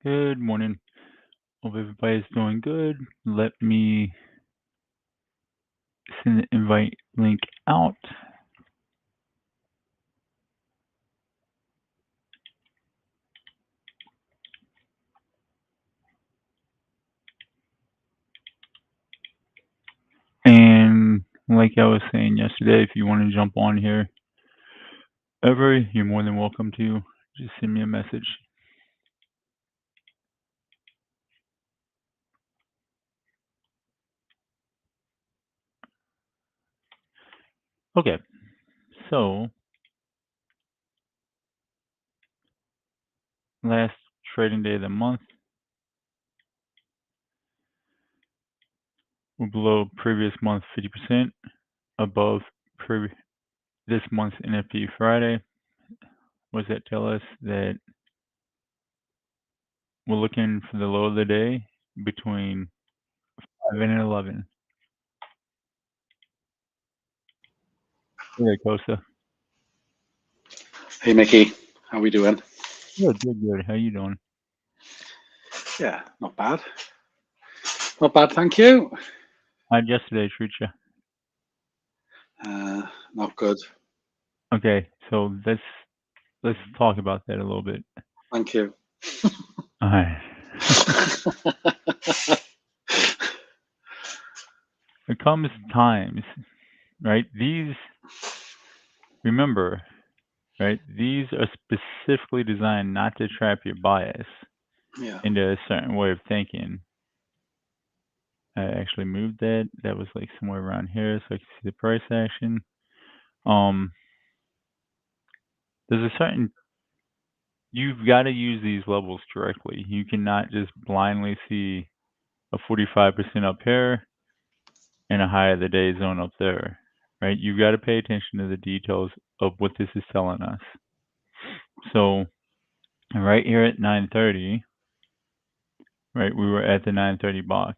Good morning. Hope everybody's doing good. Let me send the invite link out. And like I was saying yesterday, if you want to jump on here ever, you're more than welcome to. Just send me a message. Okay, so last trading day of the month, we're below previous month 50%, above this month's NFP Friday. What does that tell us? That we're looking for the low of the day between 5 and 11. Hey, Costa. Hey Mickey, how we doing? Good. How you doing? Yeah, not bad. Not bad, thank you. How'd yesterday treat you? Not good. Okay, so let's talk about that a little bit. Thank you. All right. There comes times, right? Remember, right? These are specifically designed not to trap your bias into a certain way of thinking. I actually moved that. That was like somewhere around here, so I can see the price action. There's a certain. You've got to use these levels correctly. You cannot just blindly see a 45% up here and a high of the day zone up there, right? You've got to pay attention to the details of what this is telling us. So right here at 9:30, right, we were at the 9:30 box,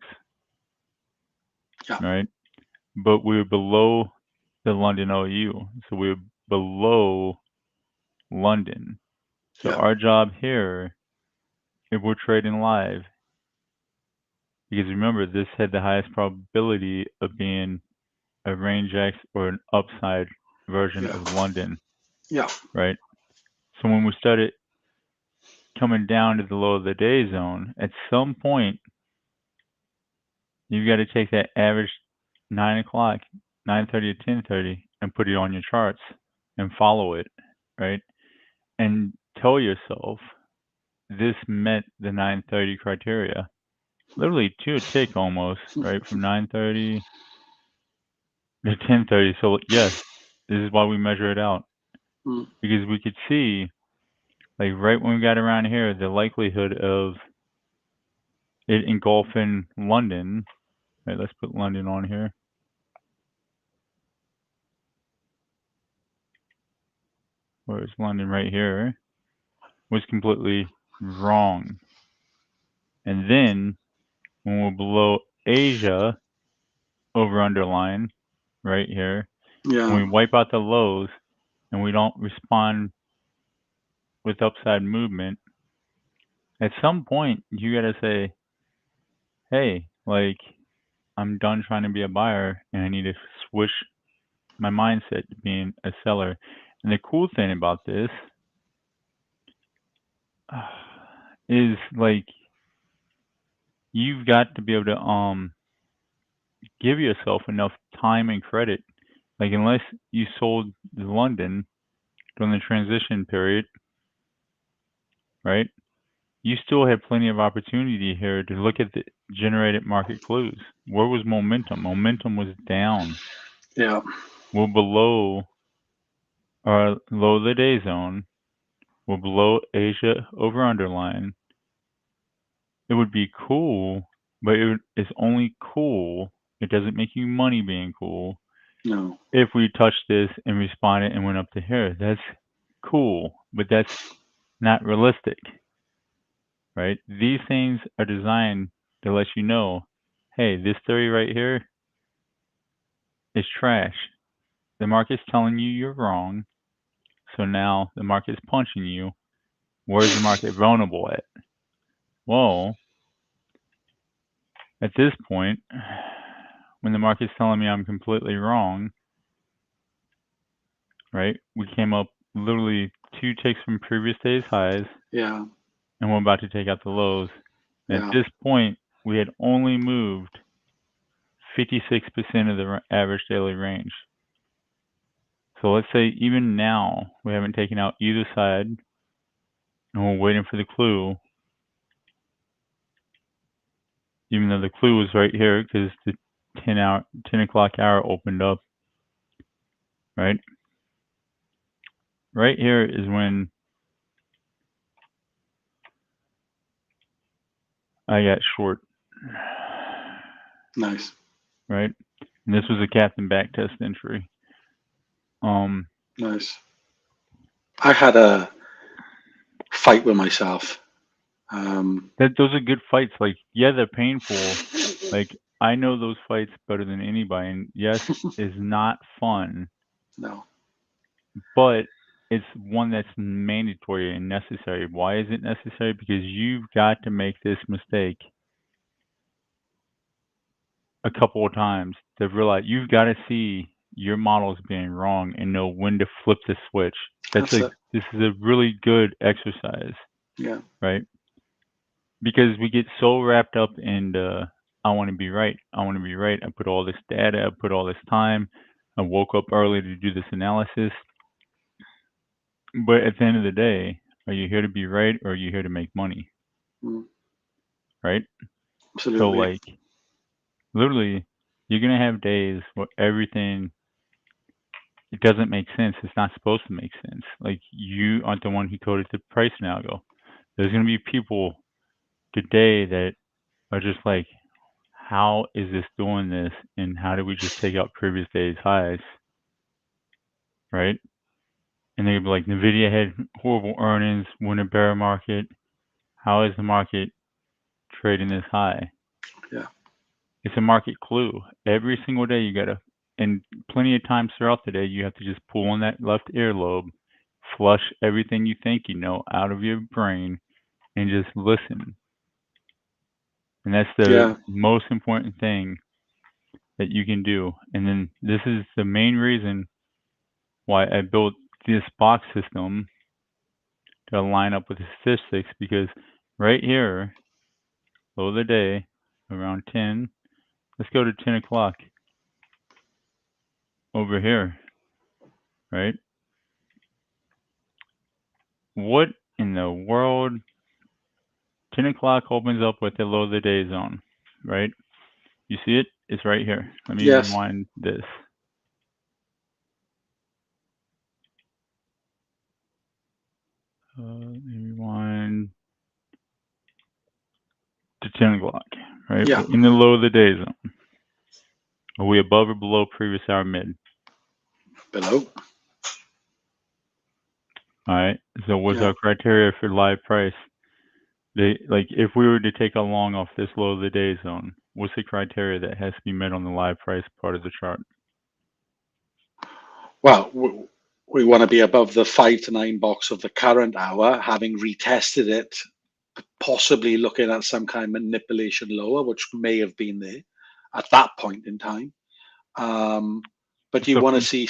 right? But we were below the London OU, so we were below London. So our job here, if we're trading live, because remember this had the highest probability of being a range X or an upside version of London. Yeah. Right. So when we started coming down to the low of the day zone, at some point you've got to take that average 9 o'clock, 9:30 to 10:30, and put it on your charts and follow it, right? And tell yourself this met the 9:30 criteria, literally to a tick almost, right? From 9:30 to 10:30. So yes, this is why we measure it out, because we could see, like right when we got around here, the likelihood of it engulfing London. Right, let's put London on here. Whereas London right here was completely wrong. And then when we're below Asia over underline right here, when we wipe out the lows and we don't respond with upside movement, at some point you got to say, hey, like I'm done trying to be a buyer and I need to switch my mindset to being a seller. And the cool thing about this is like you've got to be able to give yourself enough time and credit. Like unless you sold London during the transition period, right? You still have plenty of opportunity here to look at the generated market clues. Where was momentum? Momentum was down. Yeah. We're below our low of the day zone. We're below Asia over underline. It would be cool, but it's only cool. It doesn't make you money being cool. No. If we touched this and responded and went up to here, that's cool, but that's not realistic, right? These things are designed to let you know, hey, this theory right here is trash. The market's telling you you're wrong, so now the market's punching you. Where's the market vulnerable at? Well, at this point, when the market's telling me I'm completely wrong, right? We came up literally 2 ticks from previous day's highs, Yeah. and we're about to take out the lows. And Yeah. at this point, we had only moved 56% of the average daily range. So let's say even now we haven't taken out either side, and we're waiting for the clue. Even though the clue was right here because the 10 o'clock hour opened up, right? Right here is when I got short, Nice. right? And this was a captain backtest entry. Nice. I had a fight with myself. Those are good fights. Like, yeah, they're painful. Like, I know those fights better than anybody. And yes, it's not fun, No. but it's one that's mandatory and necessary. Why is it necessary? Because you've got to make this mistake a couple of times to realize you've got to see your models being wrong and know when to flip the switch. This is a really good exercise. Yeah. Right? Because we get so wrapped up in I want to be right. I want to be right. I put all this data, I put all this time. I woke up early to do this analysis. But at the end of the day, are you here to be right or are you here to make money? Right? Absolutely. So like literally you're going to have days where everything it doesn't make sense. It's not supposed to make sense. Like you aren't the one who coded the pricing algo. There's going to be people today that are just like, how is this doing this? And how did we just take out previous day's highs? Right? And they'd be like, Nvidia had horrible earnings, we're in a bear market. How is the market trading this high? Yeah. It's a market clue. Every single day you gotta, and plenty of times throughout the day, you have to just pull on that left earlobe, flush everything you think you know out of your brain, and just listen. And that's the most important thing that you can do. And then this is the main reason why I built this box system to line up with the statistics, because right here, low of the day, around 10, let's go to 10 o'clock over here, right? What in the world? 10 o'clock opens up with the low of the day zone, right? You see it? It's right here. Let me rewind this. Let me rewind to 10 o'clock, right? Yeah. We're in the low of the day zone. Are we above or below previous hour mid? Below. All right. So what's our criteria for live price? Like if we were to take a long off this low of the day zone, what's the criteria that has to be met on the live price part of the chart? Well, we want to be above the 5 to 9 box of the current hour, having retested it, possibly looking at some kind of manipulation lower, which may have been there at that point in time. But you want to see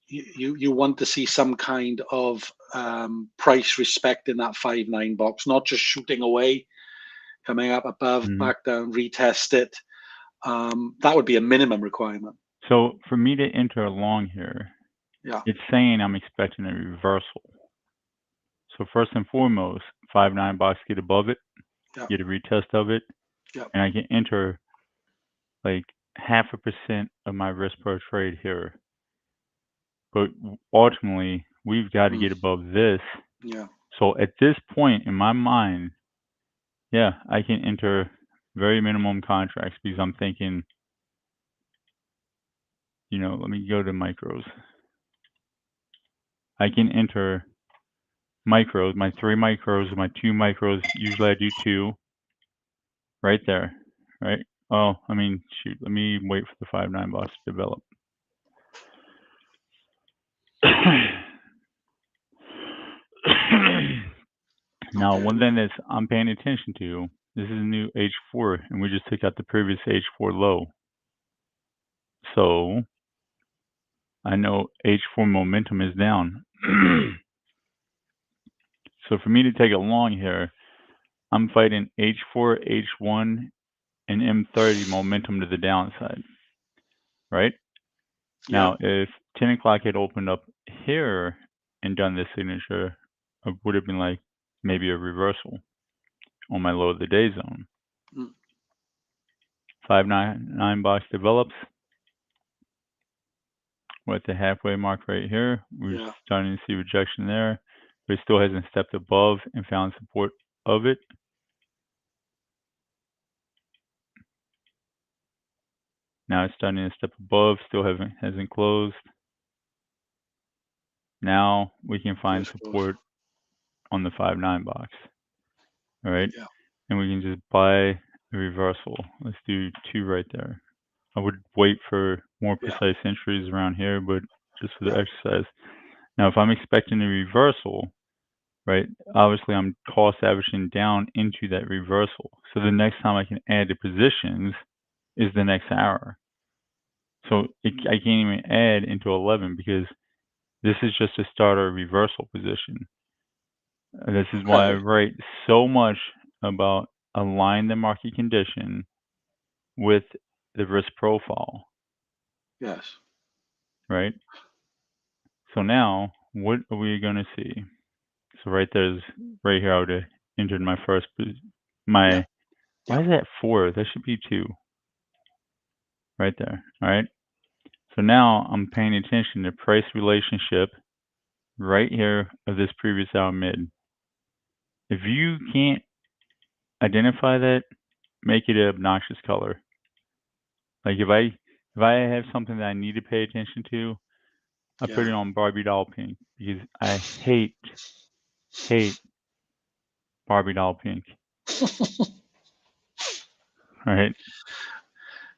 you want to see some kind of price respect in that 5-9 box, not just shooting away, coming up above, back down, retest it. That would be a minimum requirement. So for me to enter along here, it's saying I'm expecting a reversal. So first and foremost, 5-9 box, get above it, get a retest of it, and I can enter like 0.5% of my risk per trade here. But ultimately, we've got to get above this. So at this point in my mind, yeah, I can enter very minimum contracts because I'm thinking, you know, let me go to micros. I can enter micros, my 3 micros, my 2 micros. Usually I do 2 right there, right? Oh, I mean, shoot, let me wait for the 5-9 box to develop. Now, Okay. one thing that I'm paying attention to, this is a new H4, and we just took out the previous H4 low. So I know H4 momentum is down. So for me to take it long here, I'm fighting H4, H1, and M30 momentum to the downside, right? Yeah. Now, if 10 o'clock had opened up here and done this signature, it would have been like maybe a reversal on my low of the day zone. Mm. 599 box develops. We're at the halfway mark right here. We're Yeah. starting to see rejection there, but it still hasn't stepped above and found support of it. Now it's starting to step above, still hasn't closed. Now we can find Yes, close. support on the 5.9 box. All right. Yeah. And we can just buy a reversal. Let's do 2 right there. I would wait for more Yeah. precise entries around here, but just for the Yeah. exercise. Now, if I'm expecting a reversal, right, obviously I'm cost averaging down into that reversal. So the next time I can add the positions is the next hour. So I can't even add into 11 because this is just a starter reversal position. This is why I Okay. write so much about align the market condition with the risk profile, Yes. right? So now, what are we going to see? So right there's right here I would have entered my first Yeah. my why Yeah. is that 4? That should be 2 right there. All right. So now I'm paying attention to price relationship right here of this previous hour mid. If you can't identify that, make it an obnoxious color. Like if I have something that I need to pay attention to, I put Yeah. it on Barbie doll pink because I hate Barbie doll pink. Right?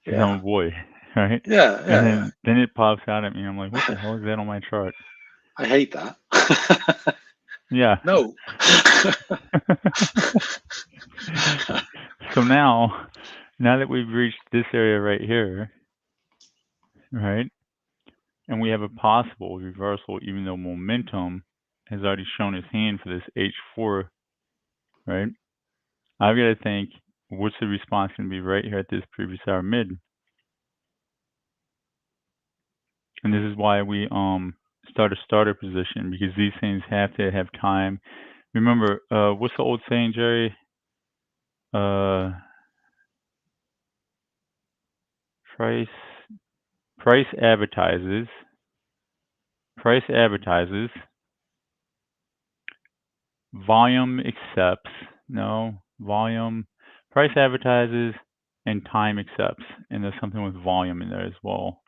Because I'm Yeah. a boy, right? Yeah. And Yeah. then it pops out at me. I'm like, what the Yeah. hell is that on my chart? I hate that. Yeah. No. So now that we've reached this area right here, right, and we have a possible reversal, even though momentum has already shown its hand for this H4, right? I've got to think, what's the response going to be right here at this previous hour mid? And this is why we start a starter position, because these things have to have time. Remember, what's the old saying, Jerry? Price advertises. Price advertises. Volume accepts. No, volume. Price advertises, and time accepts. And there's something with volume in there as well.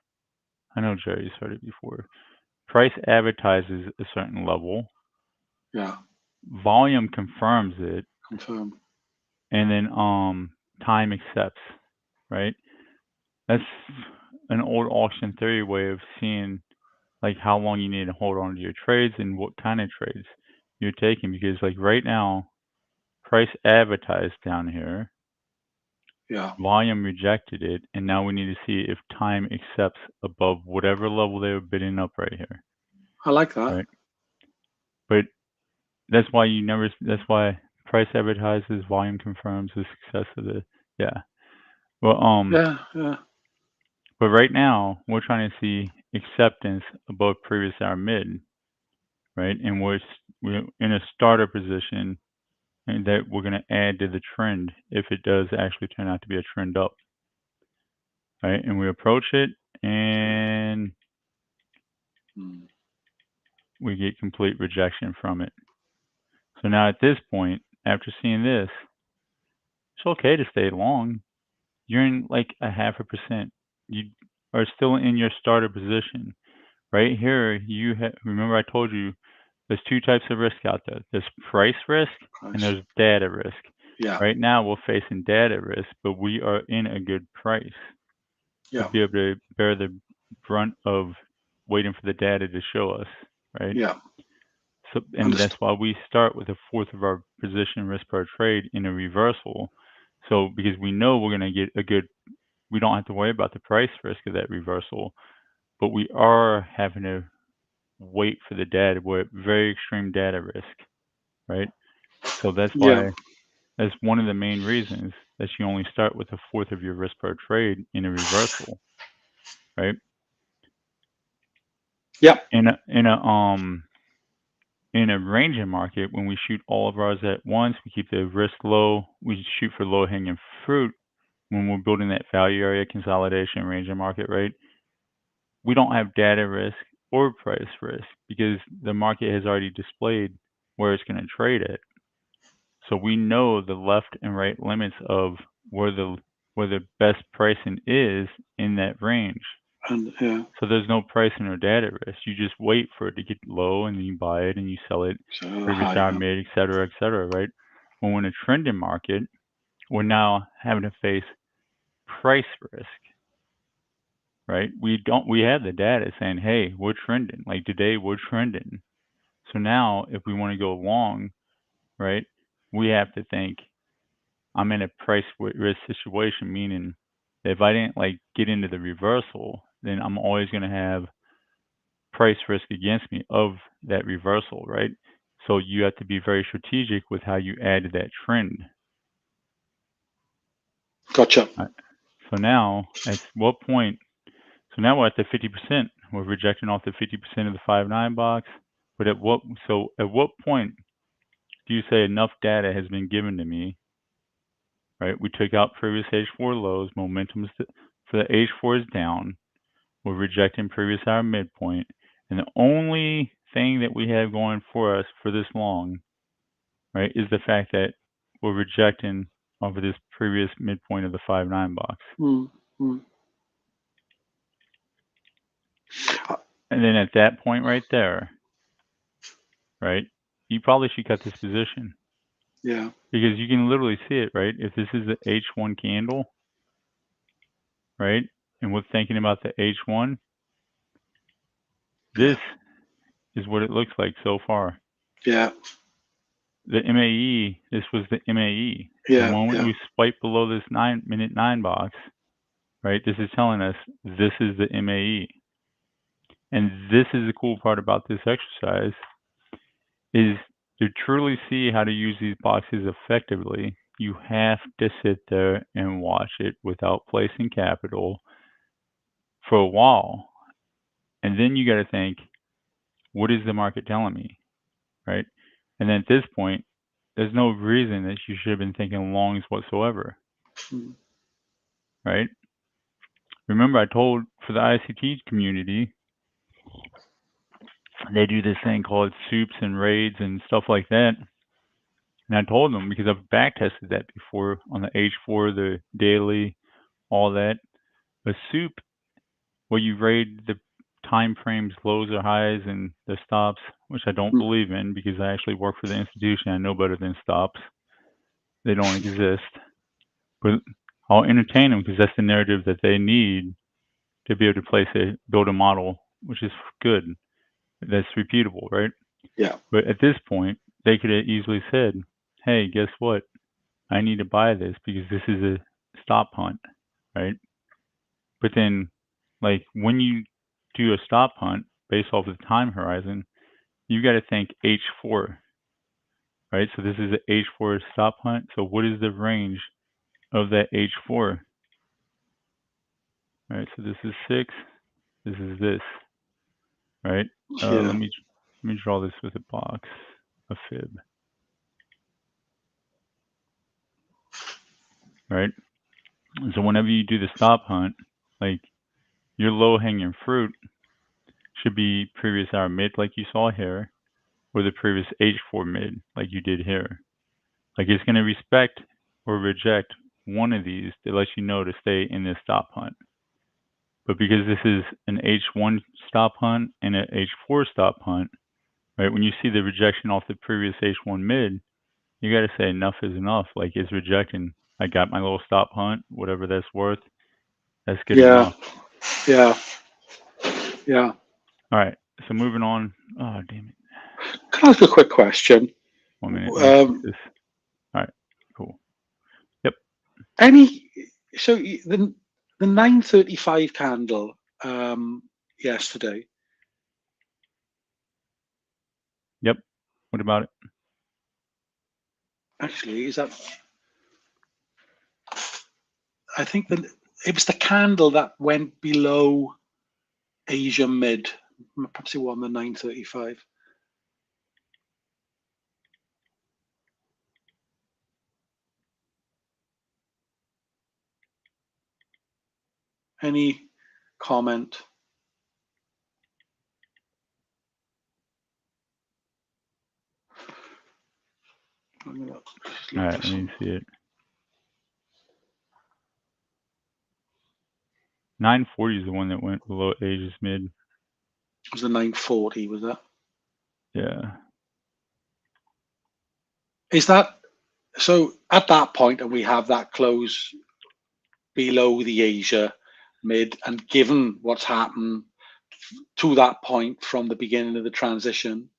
I know Jerry's heard it before. Price advertises a certain level. Yeah. Volume confirms it, Confirm. and then time accepts. Right. That's an old auction theory way of seeing like how long you need to hold on to your trades and what kind of trades you're taking, because like right now price advertised down here, Yeah. volume rejected it, and now we need to see if time accepts above whatever level they were bidding up right here, I like that. right? But that's why price advertises, volume confirms the success of the, yeah. Well, Yeah. Yeah. but right now we're trying to see acceptance above previous hour mid, right? And we're in a starter position, and that we're going to add to the trend if it does actually turn out to be a trend up, right? And we approach it, and Mm. we get complete rejection from it. So now at this point, after seeing this, it's okay to stay long. You're in like a 0.5%. You are still in your starter position. Right here, remember I told you there's 2 types of risk out there. There's price risk and Price. there's data risk. Yeah. Right now we're facing data risk, but we are in a good price to Yeah. be able to bear the brunt of waiting for the data to show us, right? Yeah. So, and that's why we start with a fourth of our position risk per trade in a reversal. So because we know we're going to get a good, we don't have to worry about the price risk of that reversal, but we are having to wait for the data. We're at very extreme data risk, right? So that's Yeah. why, that's one of the main reasons that you only start with a fourth of your risk per trade in a reversal, right? Yeah. In a ranging market, when we shoot all of ours at once, we keep the risk low. We shoot for low hanging fruit when we're building that value area consolidation ranging market, right? We don't have data risk or price risk because the market has already displayed where it's going to trade at. So we know the left and right limits of where the best pricing is in that range. And yeah. So there's no pricing or data risk. You just wait for it to get low and then you buy it and you sell it previous hour, mid, et cetera, right? When we're in a trending market, we're now having to face price risk, right? We have the data saying, hey, we're trending. Like today we're trending. So now if we want to go long, right, we have to think I'm in a price risk situation, meaning that if I didn't like get into the reversal, then I'm always going to have price risk against me of that reversal, right? So you have to be very strategic with how you add to that trend. Gotcha. So now, at what point? So now we're at the 50%. We're rejecting off the 50% of the 5/9 box. But at what point do you say enough data has been given to me? Right? We took out previous H4 lows. Momentum for the H4 is down. We're rejecting previous hour midpoint, and the only thing that we have going for us for this long, right, is the fact that we're rejecting off of this previous midpoint of the 5/9 box. And then at that point right there, right, you probably should cut this position. Yeah. Because you can literally see it, right? If this is the H1 candle, right, and we're thinking about the H1, this is what it looks like so far. Yeah. The MAE, this was the MAE. Yeah. The moment we swipe below this 9-minute 9 box, right, this is telling us this is the MAE. And this is the cool part about this exercise, is to truly see how to use these boxes effectively, you have to sit there and watch it without placing capital for a while. And then you got to think, what is the market telling me, right? And then at this point, there's no reason that you should have been thinking longs whatsoever, right? Remember, I told for the ICT community, they do this thing called soups and raids and stuff like that. And I told them, because I've back tested that before on the H4, the daily, all that. A soup where you raid the time frames, lows or highs, and the stops, which I don't believe in because I actually work for the institution. I know better than stops. They don't exist. But I'll entertain them because that's the narrative that they need to be able to build a model, which is good. That's repeatable, right? Yeah. But at this point, they could have easily said, hey, guess what? I need to buy this because this is a stop hunt, right? But then, like, when you do a stop hunt based off of the time horizon, you got to think H4, right? So this is a H4 stop hunt. So what is the range of that H4? Right. So this is 6. This is this, right? Let me draw this with a box, a fib, right? So whenever you do the stop hunt, like your low hanging fruit should be previous hour mid, like you saw here, or the previous H4 mid, like you did here. Like it's going to respect or reject one of these to let you know to stay in this stop hunt. But because this is an H1 stop hunt and an H4 stop hunt, right? When you see the rejection off the previous H1 mid, you got to say enough is enough. Like it's rejecting. I got my little stop hunt, whatever that's worth. That's good enough. Yeah. Yeah. All right. So moving on. Oh, damn it. Can I ask a quick question? 1 minute. Let me fix this. All right, cool. Yep. So the 9:35 candle yesterday. Yep. What about it? Actually, is that? I think that it was the candle that went below Asia mid. Perhaps it won the 9:35. Any comment? I'm gonna All right, let me see it. 940 is the one that went below Asia's mid. It was the 940, was that? Yeah. Is that so? At that point, and we have that close below the Asia mid, and given what's happened to that point from the beginning of the transition,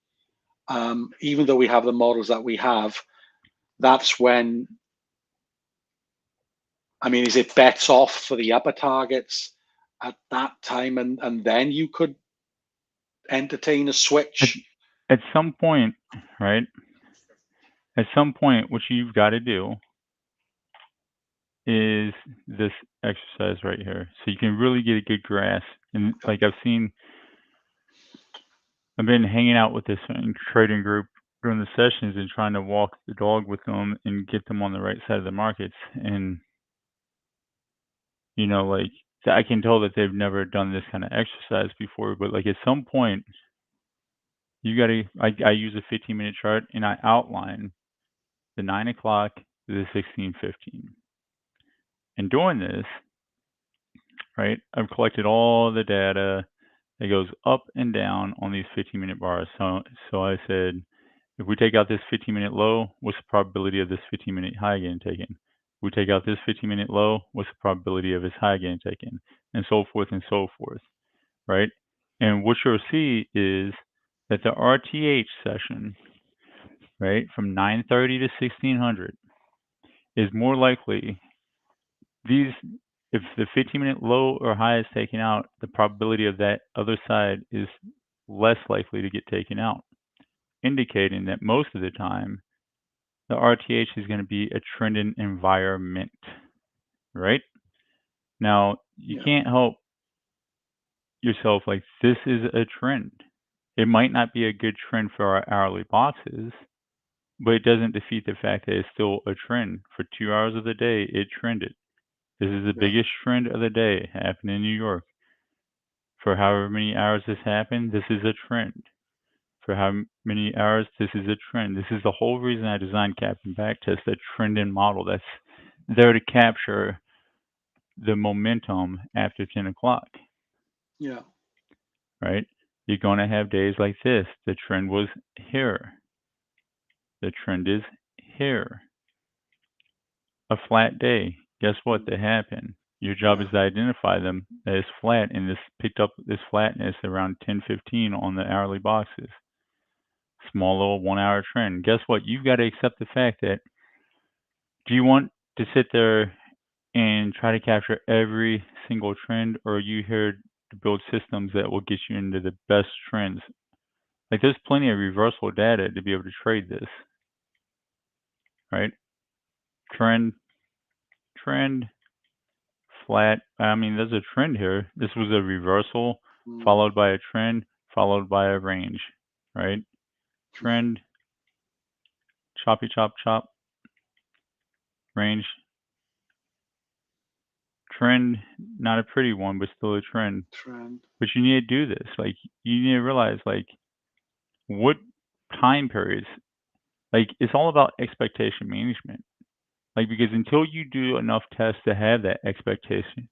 even though we have the models that we have, that's when, I mean, is it bets off for the upper targets at that time, and then you could entertain a switch? At some point, right? At some point, what you've got to do is this exercise right here, so you can really get a good grasp. And like I've been hanging out with this trading group during the sessions and trying to walk the dog with them and get them on the right side of the markets. And you know, like I can tell that they've never done this kind of exercise before. But like at some point, you got to. I use a 15-minute chart and I outline the 9 o'clock to the 16:15. And doing this, right, I've collected all the data that goes up and down on these 15-minute bars. So I said, if we take out this 15-minute low, what's the probability of this 15-minute high getting taken? If we take out this 15-minute low, what's the probability of its high getting taken? And so forth and so forth, right? And what you'll see is that the RTH session, right, from 9:30 to 1600 is more likely these, if the 15-minute low or high is taken out, the probability of that other side is less likely to get taken out, indicating that most of the time the RTH is going to be a trending environment, right? Now, you Yeah, can't help yourself, like, this is a trend. It might not be a good trend for our hourly boxes, but it doesn't defeat the fact that it's still a trend. For 2 hours of the day, it trended. This is the yeah, biggest trend of the day, happened in New York. For however many hours this happened, this is a trend. For how many hours, this is a trend. This is the whole reason I designed Cap and Backtest, a trend-in model that's there to capture the momentum after 10 o'clock, yeah, right? You're going to have days like this. The trend was here. The trend is here. A flat day. Guess what? That happened. Your job yeah, is to identify them as flat, and this picked up this flatness around 10:15 on the hourly boxes. Small little 1 hour trend. Guess what? You've got to accept the fact that, do you want to sit there and try to capture every single trend, or are you here to build systems that will get you into the best trends? Like, there's plenty of reversal data to be able to trade this, right? Trend, trend, flat. I mean, there's a trend here. This was a reversal followed by a trend followed by a range, right? Trend, choppy chop chop, range, trend, not a pretty one, but still a trend. trend. But you need to do this. Like, you need to realize, like, what time periods. Like, it's all about expectation management. Like, because until you do enough tests to have that expectation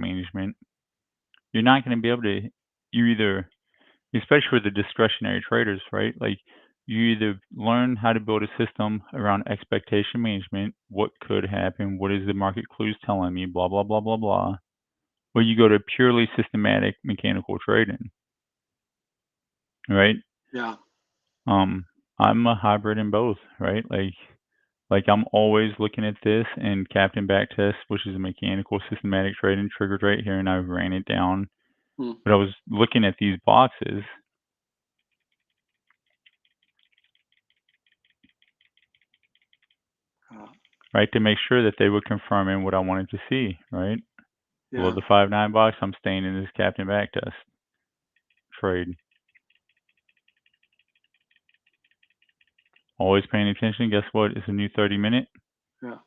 management, you're not going to be able to. You either, especially for the discretionary traders, right? Like, you either learn how to build a system around expectation management, what could happen, what is the market clues telling me, blah blah blah blah blah, or you go to purely systematic mechanical trading, right? Yeah. I'm a hybrid in both, right? Like I'm always looking at this and Captain Backtest, which is a mechanical systematic trading triggered right here, and I ran it down. Mm. But I was looking at these boxes, right, to make sure that they were confirming what I wanted to see, right? Below Yeah. the 5-9 box, I'm staying in this Captain Backtest trade. Always paying attention. Guess what? It's a new 30-minute. Yeah.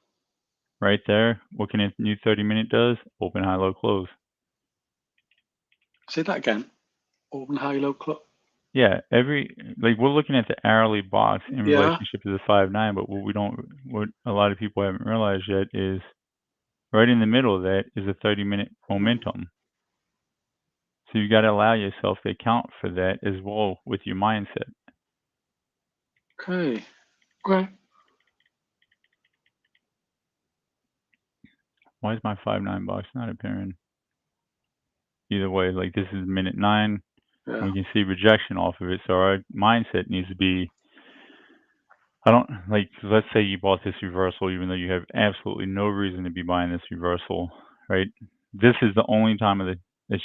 Right there. What can a new 30-minute does? Open, high, low, close. Say that again. Open, high, low, close. Yeah, like we're looking at the hourly box in Yeah. relationship to the 5-9, but what a lot of people haven't realized yet is right in the middle of that is a 30-minute momentum. So you got to allow yourself to account for that as well with your mindset. Okay. Okay. Why is my 5-9 box not appearing? Either way, like this is minute 9, and Yeah. we can see rejection off of it. So our mindset needs to be, I don't like. Let's say you bought this reversal, even though you have absolutely no reason to be buying this reversal, right? This is the only time of the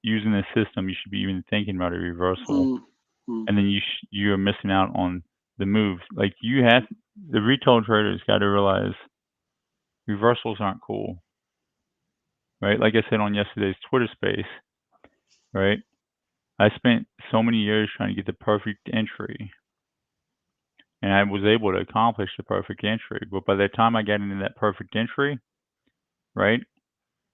using this system you should be even thinking about a reversal, Mm. Mm. and then you're missing out on the moves. Like the retail traders got to realize reversals aren't cool, right? Like I said on yesterday's Twitter space, right? I spent so many years trying to get the perfect entry, and I was able to accomplish the perfect entry. But by the time I got into that perfect entry, right,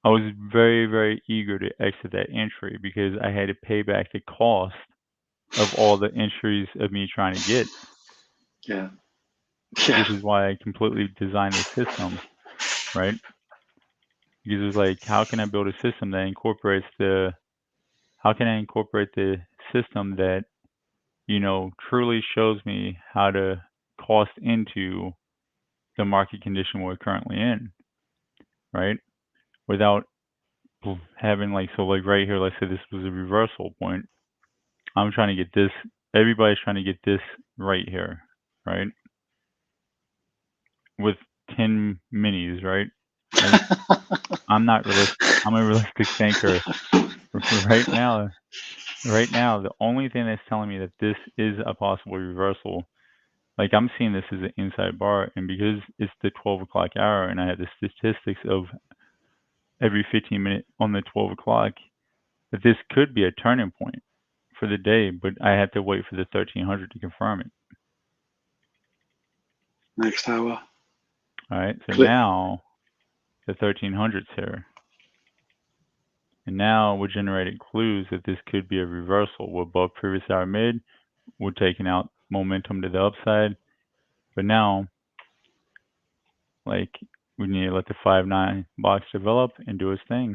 I was very, very eager to exit that entry because I had to pay back the cost of all the entries of me trying to get, Yeah. Yeah. which is why I completely designed the system, right? Because it was like, how can I build a system that incorporates how can I incorporate the system that, truly shows me how to cost into the market condition we're currently in, right? Without having so like right here, let's say this was a reversal point. I'm trying to get this. Everybody's trying to get this right here, right? With 10 minis, right? Like I'm not realistic. I'm a realistic thinker. Right now, the only thing that's telling me that this is a possible reversal, like I'm seeing this as an inside bar, and because it's the 12 o'clock hour, and I had the statistics of every 15 minutes on the 12 o'clock, that this could be a turning point for the day, but I have to wait for the 1300 to confirm it. Next hour. All right, so Click. now the 1300's here. And now we're generating clues that this could be a reversal. We're above previous hour mid. We're taking out momentum to the upside. But now, like, we need to let the 5-9 box develop and do its thing.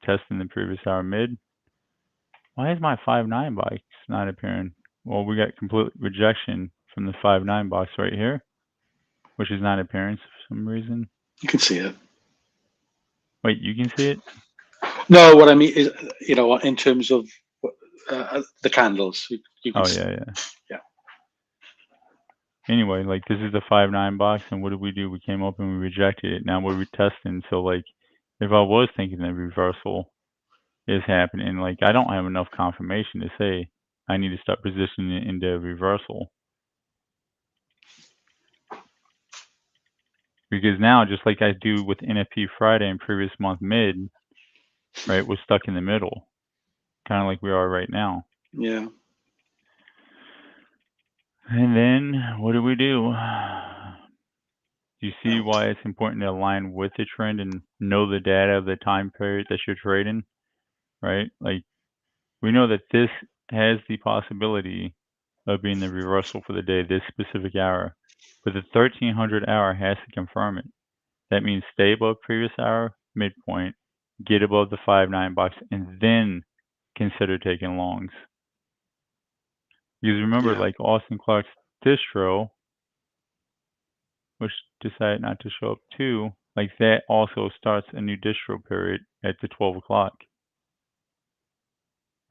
Testing the previous hour mid. Why is my 5-9 box not appearing? Well, we got complete rejection from the 5-9 box right here, which is not appearing for some reason. You can see it. Wait, you can see it? No, what I mean is, in terms of the candles, you can. Oh, yeah. Yeah. Anyway, like this is the 5-9 box, and what did we do? We came up and we rejected it. Now we're retesting. So like, if I was thinking the reversal is happening, like I don't have enough confirmation to say I need to start positioning it into reversal. Because now, just like I do with NFP Friday and previous month mid, right, we're stuck in the middle, kind of like we are right now. Yeah. And then what do we do? Do you see why it's important to align with the trend and know the data of the time period that you're trading, right? Like we know that this has the possibility of being the reversal for the day, this specific hour, but the 1300 hour has to confirm it. That means stay above previous hour midpoint, get above the 5-9 box, and then consider taking longs. Because remember, Yeah. like Austin Clark's distro, which decided not to show up too, like that also starts a new distro period at the 12 o'clock.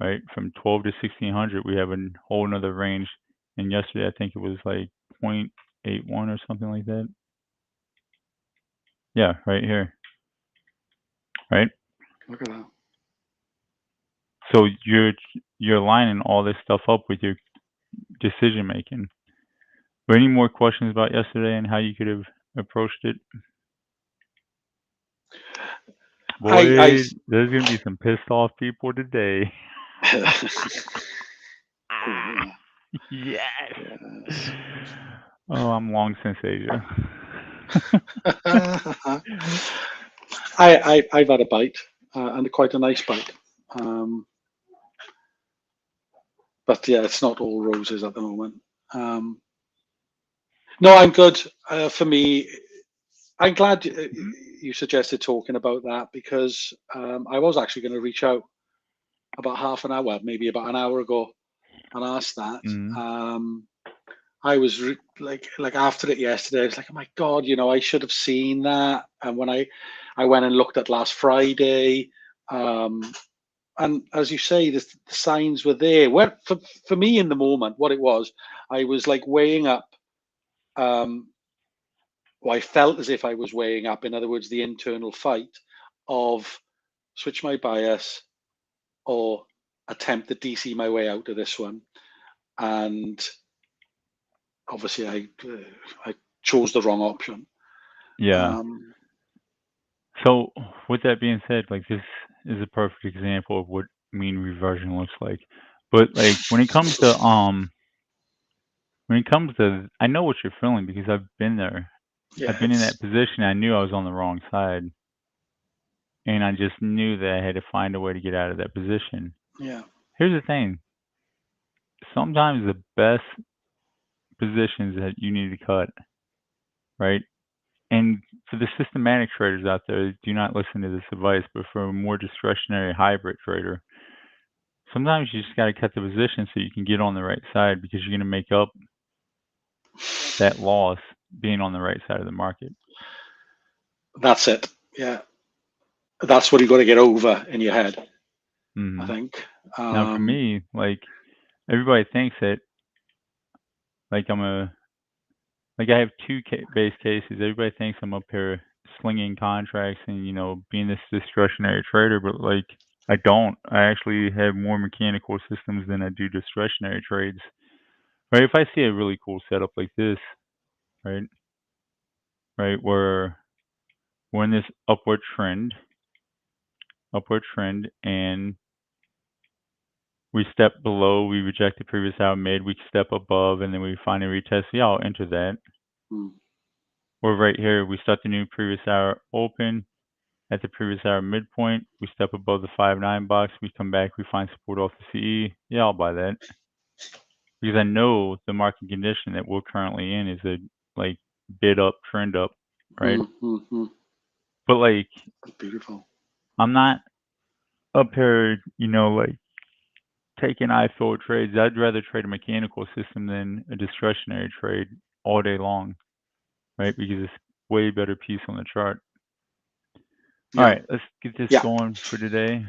right? From 12 to 1600, we have a whole nother range. And yesterday, I think it was like 0.81 or something like that. Yeah, right here, right? Look at that. So you're lining all this stuff up with your decision making. Any more questions about yesterday and how you could have approached it? I Boy, there's gonna be some pissed off people today. oh yeah. Yes. Yes. Oh, I'm long since Asia. I've had a bite, and quite a nice bite. But yeah, it's not all roses at the moment. No, I'm good. For me, I'm glad you suggested talking about that, because I was actually going to reach out about half an hour, maybe about an hour ago, and ask that. Mm. I was like after it yesterday, I was like, oh my god, I should have seen that. And when I went and looked at last Friday, um, and as you say, the signs were there. Well, for me in the moment, what it was, I was like weighing up. Well, I felt as if I was weighing up, in other words, the internal fight of switch my bias or attempt to DC my way out of this one. And obviously, I chose the wrong option. Yeah. So with that being said, like this is a perfect example of what mean reversion looks like. But like when it comes to I know what you're feeling because I've been there. Yeah, I've been in that position. I knew I was on the wrong side, and I just knew that I had to find a way to get out of that position. yeah, Here's the thing. Sometimes the best positions that you need to cut, right? And for the systematic traders out there, do not listen to this advice, but for a more discretionary hybrid trader, sometimes you just got to cut the position so you can get on the right side because you're going to make up that loss being on the right side of the market. that's it. Yeah, that's what you got to get over in your head, I Mm-hmm. think. Now, for me, like everybody thinks that like I have two base cases. Everybody thinks I'm up here slinging contracts and being this discretionary trader, but like I don't. I actually have more mechanical systems than I do discretionary trades. Right? If I see a really cool setup like this, right, right, where we're in this upward trend, and we step below, we reject the previous hour mid, we step above, and then we finally retest. Yeah, I'll enter that. Or right here, we start the new previous hour open at the previous hour midpoint. We step above the 5-9 box. We come back. We find support off the CE. Yeah, I'll buy that because I know the market condition that we're currently in is a like bid up, trend up, right? But like, Beautiful. I'm not up here, like taking eye-forward trades. I'd rather trade a mechanical system than a discretionary trade all day long, right? Because it's way better piece on the chart. All Yeah. right, let's get this Yeah. going for today.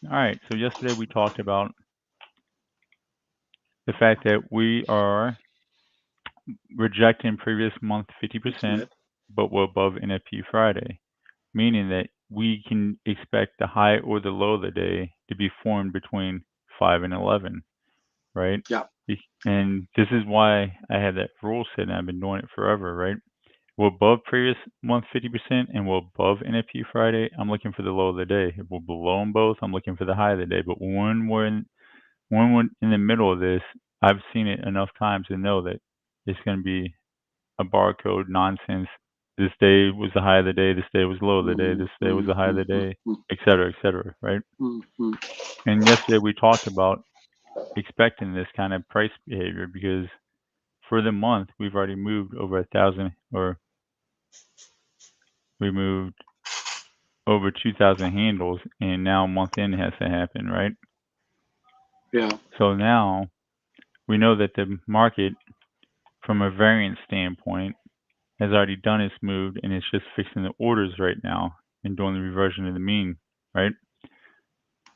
All right, so yesterday we talked about the fact that we are rejecting previous month 50%, but we're above NFP Friday, meaning that we can expect the high or the low of the day to be formed between 5 and 11, right? Yeah. And this is why I have that rule set, and I've been doing it forever, right? We're above previous month 50% and we're above NFP Friday. I'm looking for the low of the day. If we're below them both, I'm looking for the high of the day. But when we're in the middle of this, I've seen it enough times to know that it's going to be a barcode nonsense. This day was the high of the day. This day was low of the day. This day was the high of the day, et cetera, right? And yesterday we talked about expecting this kind of price behavior because for the month we've already moved over 1,000, or we moved over 2,000 handles, and now month end has to happen, right? Yeah. So now we know that the market, from a variance standpoint, has already done its move, and it's just fixing the orders right now and doing the reversion of the mean, right?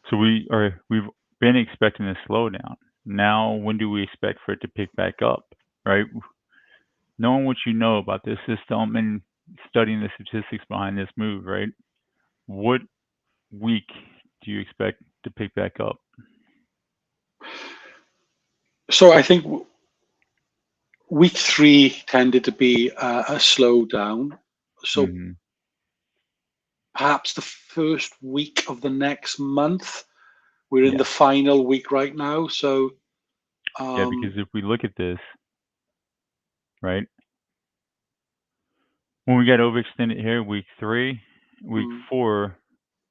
So we've been expecting a slowdown. Now, when do we expect for it to pick back up, right? Knowing what you know about this system and studying the statistics behind this move, right? What week do you expect to pick back up? So I think week 3 tended to be a slowdown. So perhaps the first week of the next month. We're in the final week right now. So yeah, because if we look at this, right? When we got overextended here, week 3, week 4,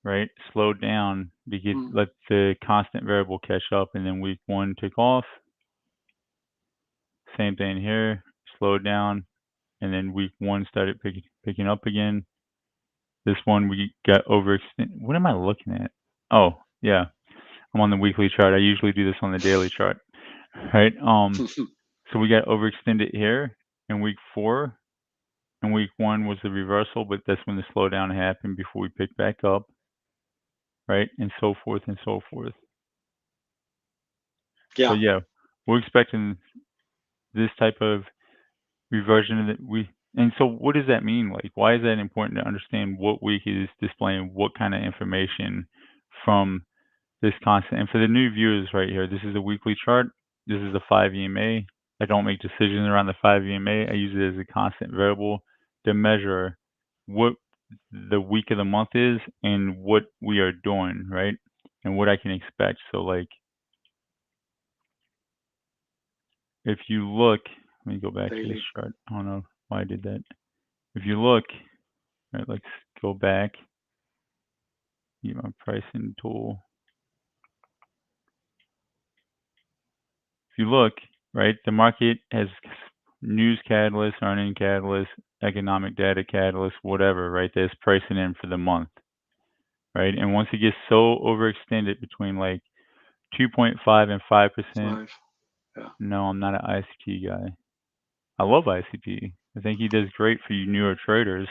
right? Slowed down because let the constant variable catch up, and then week 1 took off. Same thing here, slowed down, and then week 1 started picking up again. This one we got overextended. What am I looking at? Oh, yeah, I'm on the weekly chart. I usually do this on the daily chart, right? So we got overextended here in week 4, and week 1 was the reversal, but that's when the slowdown happened before we picked back up, right? And so forth and so forth. yeah. So yeah, we're expecting this type of reversion that we. And so what does that mean? Like, why is that important to understand what week is displaying what kind of information from this constant? And for the new viewers right here, this is a weekly chart. This is the 5 EMA. I don't make decisions around the 5 EMA. I use it as a constant variable to measure what the week of the month is and what we are doing, right? And what I can expect. So like, if you look, let me go back to this Daily. chart. I don't know why I did that. If you look, right, let's go back. Get my pricing tool. If you look, right, the market has news catalyst, earning catalyst, economic data catalyst, whatever, right? That's pricing in for the month, right? And once it gets so overextended between like 2.5 and 5%, 5. Yeah. no, I'm not an ICT guy. I love ICT. I think he does great for you newer traders,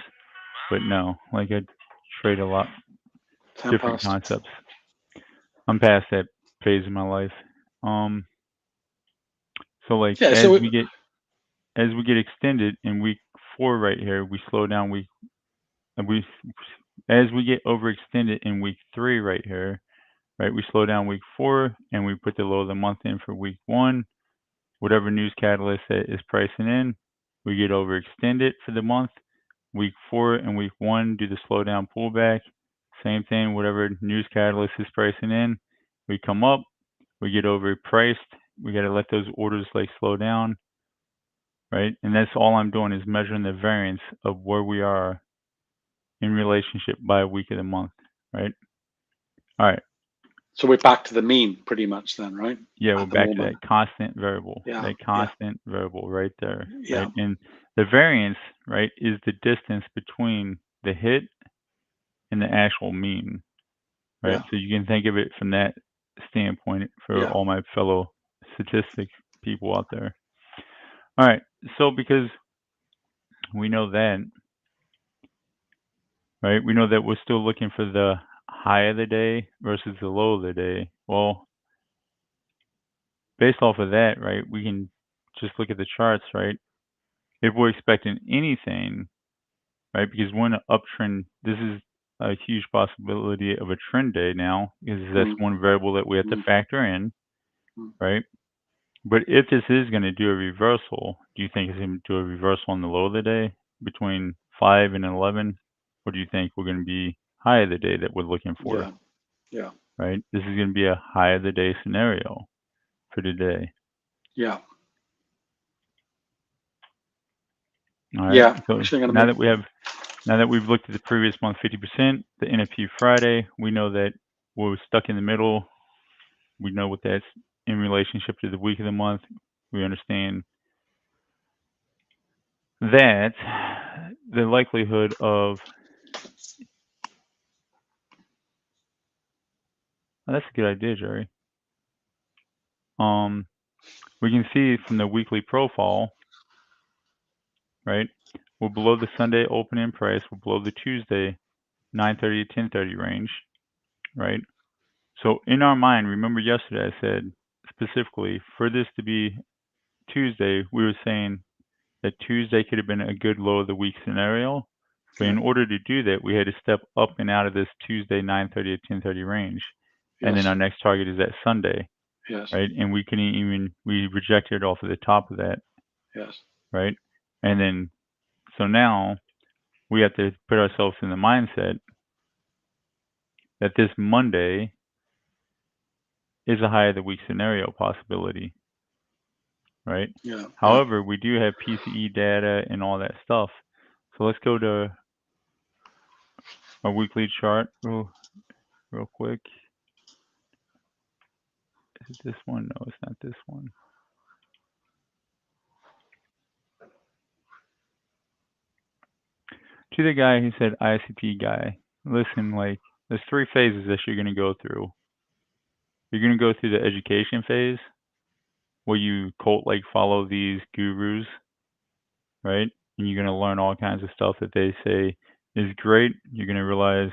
but no, like I trade a lot 10 different past. concepts. I'm past that phase of my life. So like Yeah. as So we get extended in week 4 right here, we slow down as we get overextended in week 3 right here, right? We slow down week 4 and we put the low of the month in for week 1. Whatever news catalyst that is pricing in, we get overextended for the month. Week 4 and week 1 do the slowdown pullback. Same thing, whatever news catalyst is pricing in, we come up, we get overpriced. We got to let those orders like slow down, right? And that's all I'm doing is measuring the variance of where we are in relationship by week of the month, right? All right. So we're back to the mean pretty much then, right? Yeah, we're At the back to moment. that constant variable, Yeah. that Yeah. constant variable right there, Yeah. right? And the variance, right, is the distance between the hit and the actual mean, right? Yeah. So you can think of it from that standpoint for Yeah. all my fellow statistics people out there. All right. So because we know that, right? We know that we're still looking for the high of the day versus the low of the day. Well, based off of that, right, we can just look at the charts, right? If we're expecting anything, right, because when an uptrend, this is a huge possibility of a trend day now, because that's one variable that we have to factor in, right? But if this is going to do a reversal, do you think it's going to do a reversal on the low of the day between 5 and 11? Or do you think we're going to be high of the day that we're looking for, Yeah. Yeah. right? This is going to be a high of the day scenario for today. Yeah. All right. Yeah. So Actually, I'm now gonna that we've looked at the previous month 50%, the NFP Friday, we know that we're stuck in the middle. We know what that's in relationship to the week of the month. We understand that the likelihood of that's a good idea, Jerry. We can see from the weekly profile, right? We're below the Sunday opening price. We're below the Tuesday 9:30 to 10:30 range, right? So in our mind, remember yesterday I said specifically for this to be Tuesday, we were saying that Tuesday could have been a good low of the week scenario. But in Yeah. order to do that, we had to step up and out of this Tuesday 9:30 to 10:30 range. And then Yes. our next target is that Sunday, Yes. right? And we couldn't even, we rejected off of the top of that, Yes. right? And then, so now we have to put ourselves in the mindset that this Monday is a high of the week scenario possibility, right? Yeah. Yeah. However, we do have PCE data and all that stuff. So let's go to our weekly chart real quick. Is it this one? No, it's not this one. To the guy who said ICT guy, listen, like, there's three phases that you're going to go through. You're going to go through the education phase where you cult like follow these gurus, right? And you're going to learn all kinds of stuff that they say is great. You're going to realize,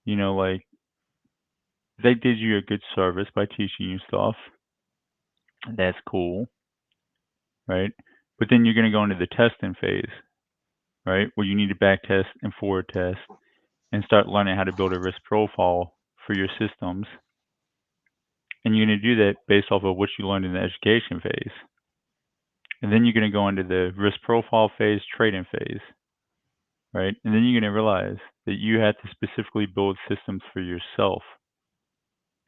like, they did you a good service by teaching you stuff. That's cool, right? But then you're going to go into the testing phase, right? Where you need to back test and forward test and start learning how to build a risk profile for your systems. And you're going to do that based off of what you learned in the education phase. And then you're going to go into the risk profile phase, trading phase, right? And then you're going to realize that you have to specifically build systems for yourself.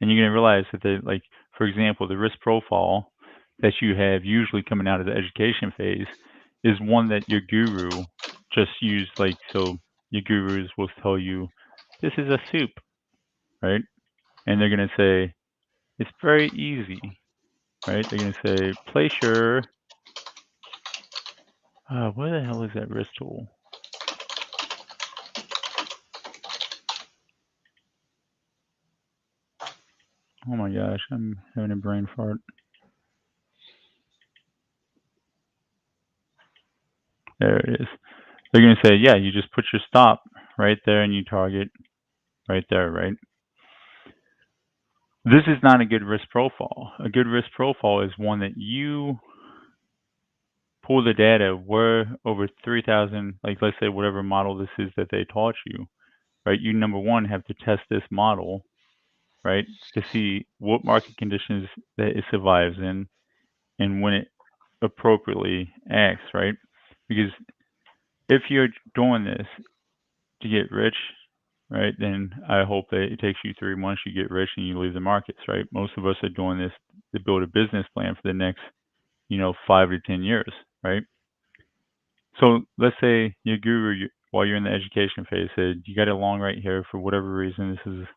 And you're going to realize that they, like, for example, the risk profile that you have usually coming out of the education phase is one that your guru just used. Like, so your gurus will tell you, this is a soup, right? And they're going to say, it's very easy, right? They're going to say, place your, where the hell is that risk tool? Oh my gosh, I'm having a brain fart. There it is. They're going to say, yeah, you just put your stop right there and you target right there, right? This is not a good risk profile. A good risk profile is one that you pull the data where over 3,000, like let's say whatever model this is that they taught you, right? You, number one, have to test this model, right, to see what market conditions that it survives in and when it appropriately acts, right? Because if you're doing this to get rich, right, then I hope that it takes you 3 months, you get rich and you leave the markets, right? Most of us are doing this to build a business plan for the next, 5 to 10 years, right? So let's say your guru, while you're in the education phase, said you got it long right here for whatever reason. This is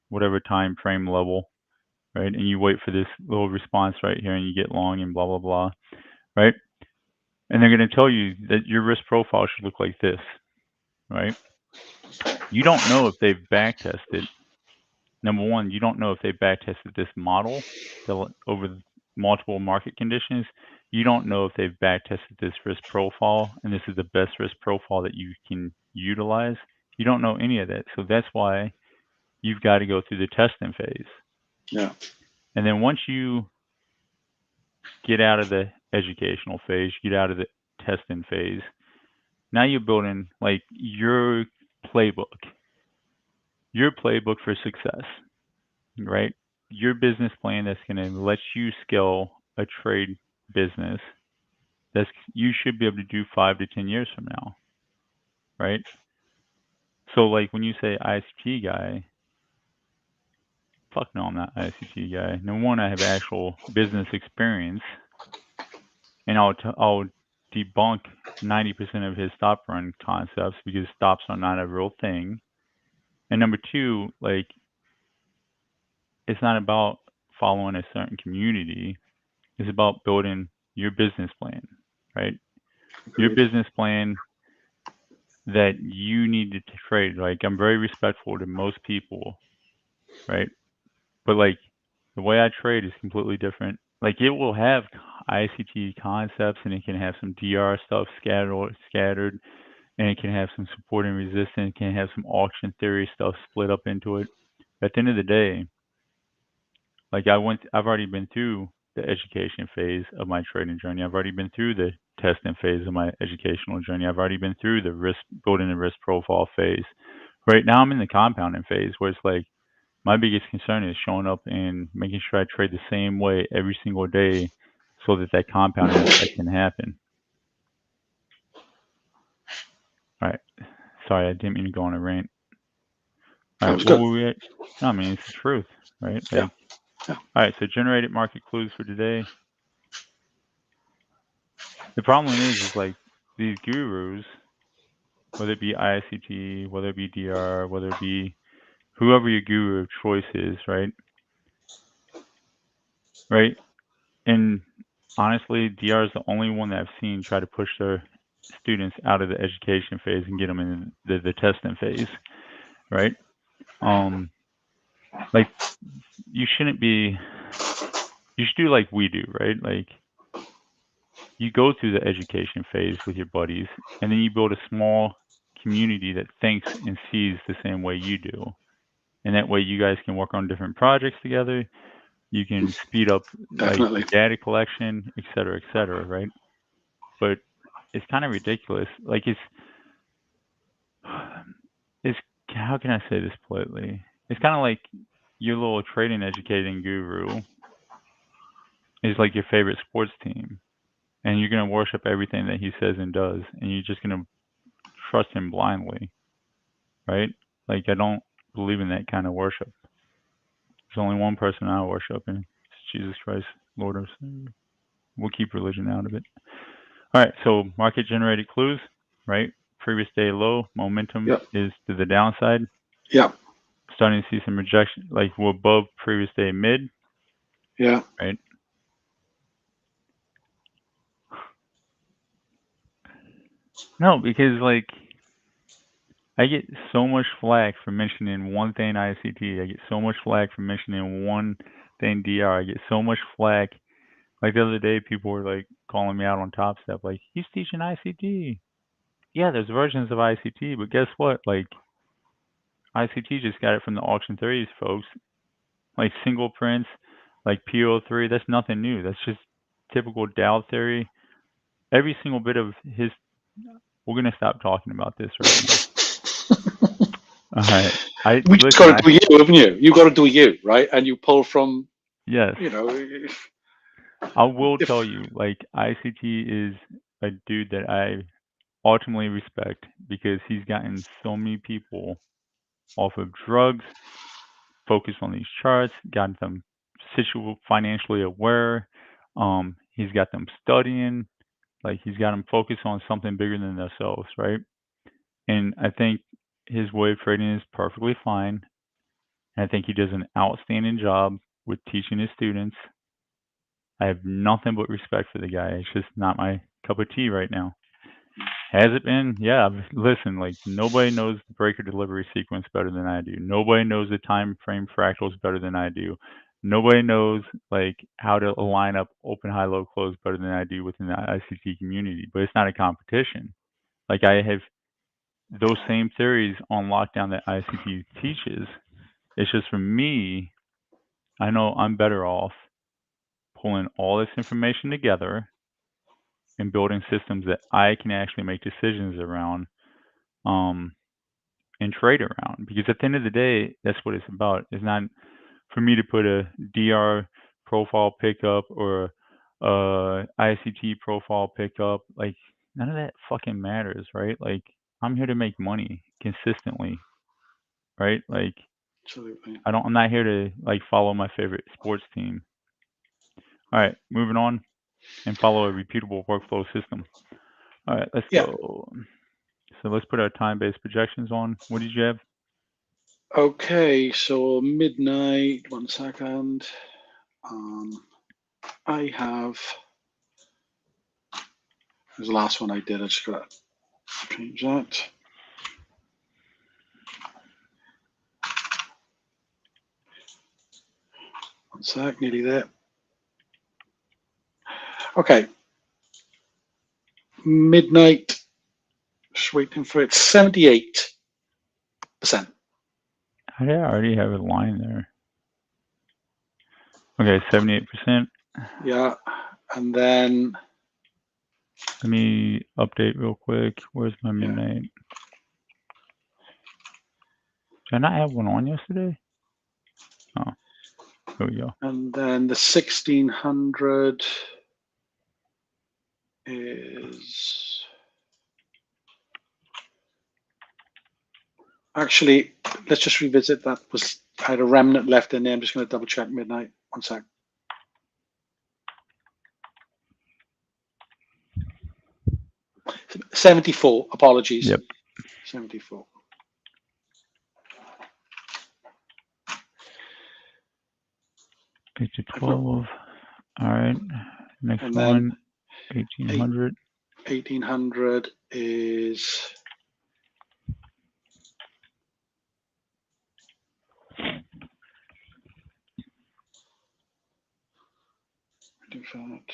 whatever time frame level, right? And you wait for this little response right here, and you get long and blah blah blah, right? And they're going to tell you that your risk profile should look like this, right? You don't know if they've back tested. Number one, you don't know if they back tested this model over multiple market conditions. You don't know if they've back tested this risk profile and this is the best risk profile that you can utilize. You don't know any of that. So that's why you've got to go through the testing phase. Yeah. And then once you get out of the educational phase, get out of the testing phase, now you're building like your playbook for success, right? Your business plan that's going to let you scale a trade business that's you should be able to do 5 to 10 years from now, right? So like when you say ICT guy, fuck no, I'm not ICT guy. Number one, I have actual business experience, and I'll debunk 90% of his stop run concepts because stops are not a real thing. And number two, like it's not about following a certain community. It's about building your business plan, right? Your Agreed. business plan that you need to trade. Like I'm very respectful to most people, right? But like the way I trade is completely different. Like it will have ICT concepts and it can have some DR stuff scattered, and it can have some support and resistance. It can have some auction theory stuff split up into it. at the end of the day, like I've already been through the education phase of my trading journey. I've already been through the testing phase of my educational journey. I've already been through the building a risk profile phase. Right now, I'm in the compounding phase where it's like my biggest concern is showing up and making sure I trade the same way every single day so that compounding effect can happen. All right. Sorry, I didn't mean to go on a rant. All That right, was what good. were we at? No, I mean, it's the truth, right? Yeah. All right, so generated market clues for today. The problem is like these gurus, whether it be ICT, whether it be DR, whether it be whoever your guru of choice is, right? Right? And honestly, DR is the only one that I've seen try to push their students out of the education phase and get them in the testing phase, right? Like you shouldn't be. You should do like we do, right? Like you go through the education phase with your buddies, and then you build a small community that thinks and sees the same way you do. And that way you guys can work on different projects together. You can speed up like Definitely. data collection, et cetera, right? But it's kind of ridiculous. Like it's how can I say this politely? It's kind of like your little trading educating guru is like your favorite sports team, and you're gonna worship everything that he says and does, and you're just gonna trust him blindly, right? Like I don't believe in that kind of worship. There's only one person I worship, and it's Jesus Christ, Lord of Savior. We'll keep religion out of it. All right, so market generated clues, right? Previous day low, momentum Yep. is to the downside. Yep. Starting to see some rejection, like we're above previous day mid, Yeah. right? No, because like I get so much flack for mentioning one thing ICT. I get so much flack for mentioning one thing DR. I get so much flack. Like the other day, people were like calling me out on Top Step, like he's teaching ICT. Yeah, there's versions of ICT, but guess what? Like ICT just got it from the auction 30s, folks. Like single prints, like PO3. That's nothing new. That's just typical Dow theory. Every single bit of his. We're gonna stop talking about this right now. All right. I We just listen. got to do you, haven't you? You got to do you, right? And you pull from, Yes. you know, I will if tell you, like ICT is a dude that I ultimately respect because he's gotten so many people off of drugs, focused on these charts, gotten them financially aware. He's got them studying, like he's got them focused on something bigger than themselves, right? And I think his way of trading is perfectly fine. And I think he does an outstanding job with teaching his students. I have nothing but respect for the guy. It's just not my cup of tea right now. Has it been? Yeah. Listen, like nobody knows the breaker delivery sequence better than I do. Nobody knows the time frame fractals better than I do. Nobody knows like how to line up open, high, low, close better than I do within the ICT community. But it's not a competition. Like I have those same theories on lockdown that ICT teaches. It's just for me, I know I'm better off pulling all this information together and building systems that I can actually make decisions around um, and trade around. Because at the end of the day, that's what it's about. It's not for me to put a DR profile pickup or a ICT profile pickup. Like none of that fucking matters, right? Like I'm here to make money consistently, right? Like absolutely. I'm not here to like follow my favorite sports team. All right, moving on and follow a repeatable workflow system. All right, let's Yeah. go. So let's put our time-based projections on. What did you have? Okay. So midnight. 1 second. I have. There's the last one I did. I just got to change that. One sec. Nearly there. Okay. Midnight. Just waiting for it. 78%. How did I already have a line there? Okay, 78%. Yeah, and then Let me update real quick. Where's my yeah. midnight? Did I not have one on yesterday? Oh, here we go. And then the 1600 is actually, let's just revisit that. I had a remnant left in there. I'm just going to double check midnight. One sec. $74. Apologies. Yep. 74. Page 12. All right. Next And one. then 1800. 1800 is different.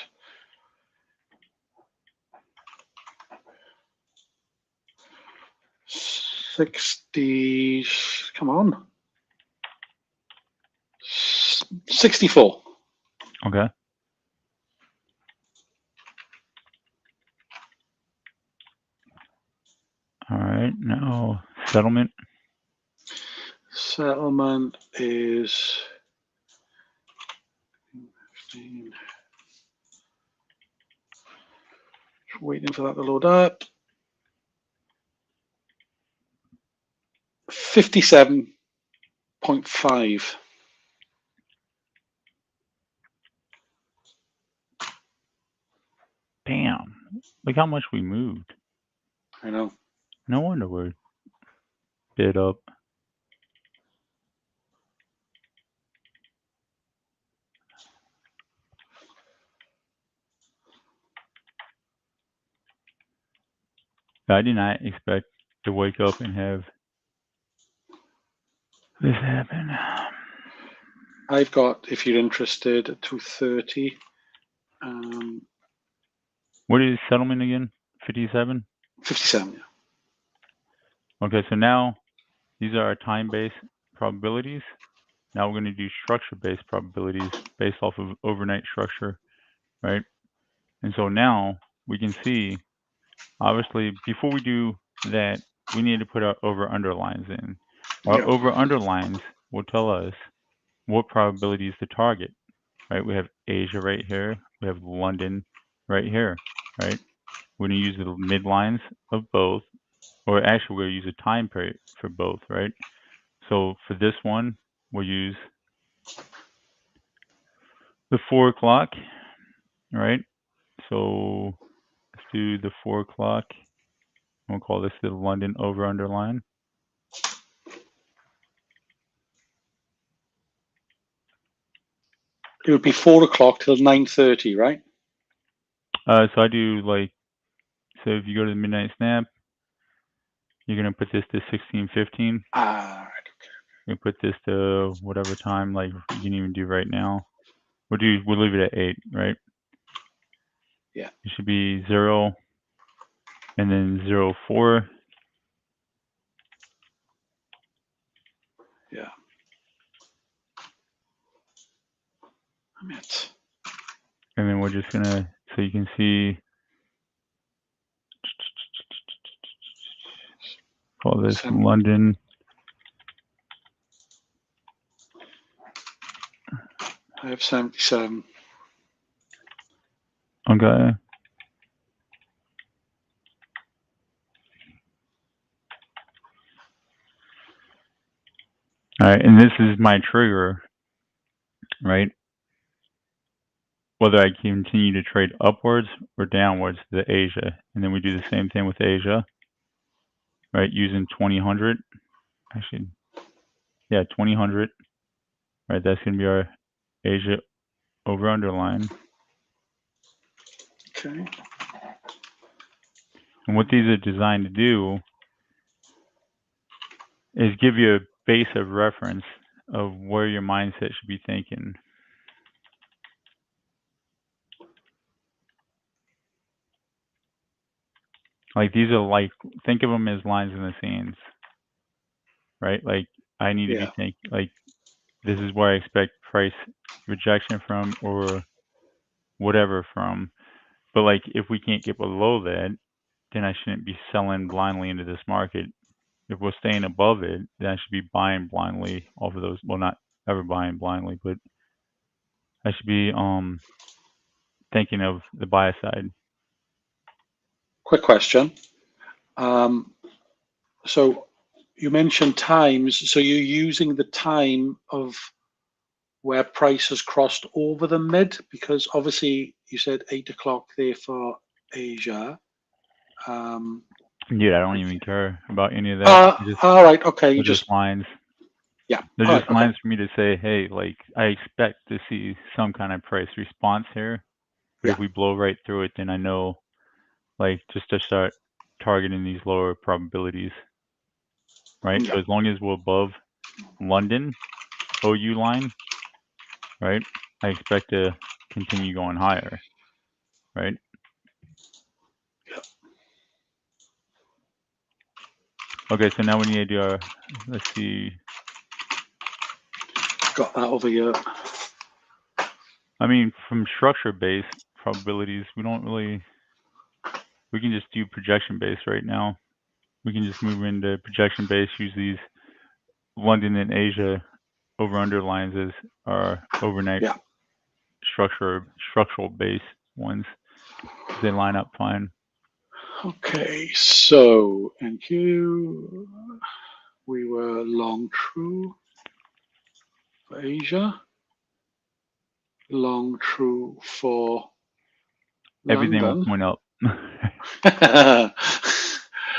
60. Come on. 64. Okay. All right. Now settlement. Settlement is 15. Just waiting for that to load up. 57.5. Damn. Look how much we moved. I know. No wonder we're bid up. I did not expect to wake up and have this happen. I've got, if you're interested, 230. What is settlement again? 57? 57, yeah. Okay, so now these are our time-based probabilities. Now we're going to do structure-based probabilities based off of overnight structure, right? And so now we can see, obviously, before we do that, we need to put our over-under lines in. Our over-under lines will tell us what probability is the target, right? We have Asia right here. We have London right here, right? We're going to use the midlines of both, or actually we're going to use a time period for both, right? So for this one, we'll use the 4 o'clock, right? So let's do the 4 o'clock. We'll call this the London over-under line. It would be 4 o'clock till 9:30, right? So I do like, so if you go to the midnight snap, you're going to put this to 16:15. Ah, right. You put this to whatever time, like you can even do right now. We'll leave it at 8, right? Yeah. It should be 0 and then 04. Yeah. I'm it. And then we're just gonna, so you can see, call this London. I have 77. Okay. All right, and this is my trigger, right? Whether I continue to trade upwards or downwards to the Asia. And then we do the same thing with Asia, right? Using 2000. Actually, yeah, 2000. Right, that's going to be our Asia over underline. Okay. And what these are designed to do is give you a base of reference of where your mindset should be thinking. Like these are like, think of them as lines in the sands, right? Like I need to be thinking, like, this is where I expect price rejection from or whatever from. But like, if we can't get below that, then I shouldn't be selling blindly into this market. If we're staying above it, then I should be buying blindly off of those. Well, not ever buying blindly, but I should be thinking of the buy side. Quick question. So you mentioned times. So you're using the time of where price has crossed over the mid, because obviously you said 8 o'clock there for Asia. Dude, I don't even care about any of that. All right. Okay. They're just lines. Yeah. They're All just right, okay. lines for me to say, hey, like, I expect to see some kind of price response here. But if we blow right through it, then I know, like, just to start targeting these lower probabilities, right? Yeah. So as long as we're above London OU line, right, I expect to continue going higher, right? Yeah. Okay, so now we need to do our, let's see. Got that over here. I mean, from structure-based probabilities, we don't really, we can just do projection-based right now. We can just move into projection-based, use these London and Asia over-under lines as our overnight structural-based ones, because they line up fine. Okay, so NQ, we were long true for Asia, long true for Everything London. will point up.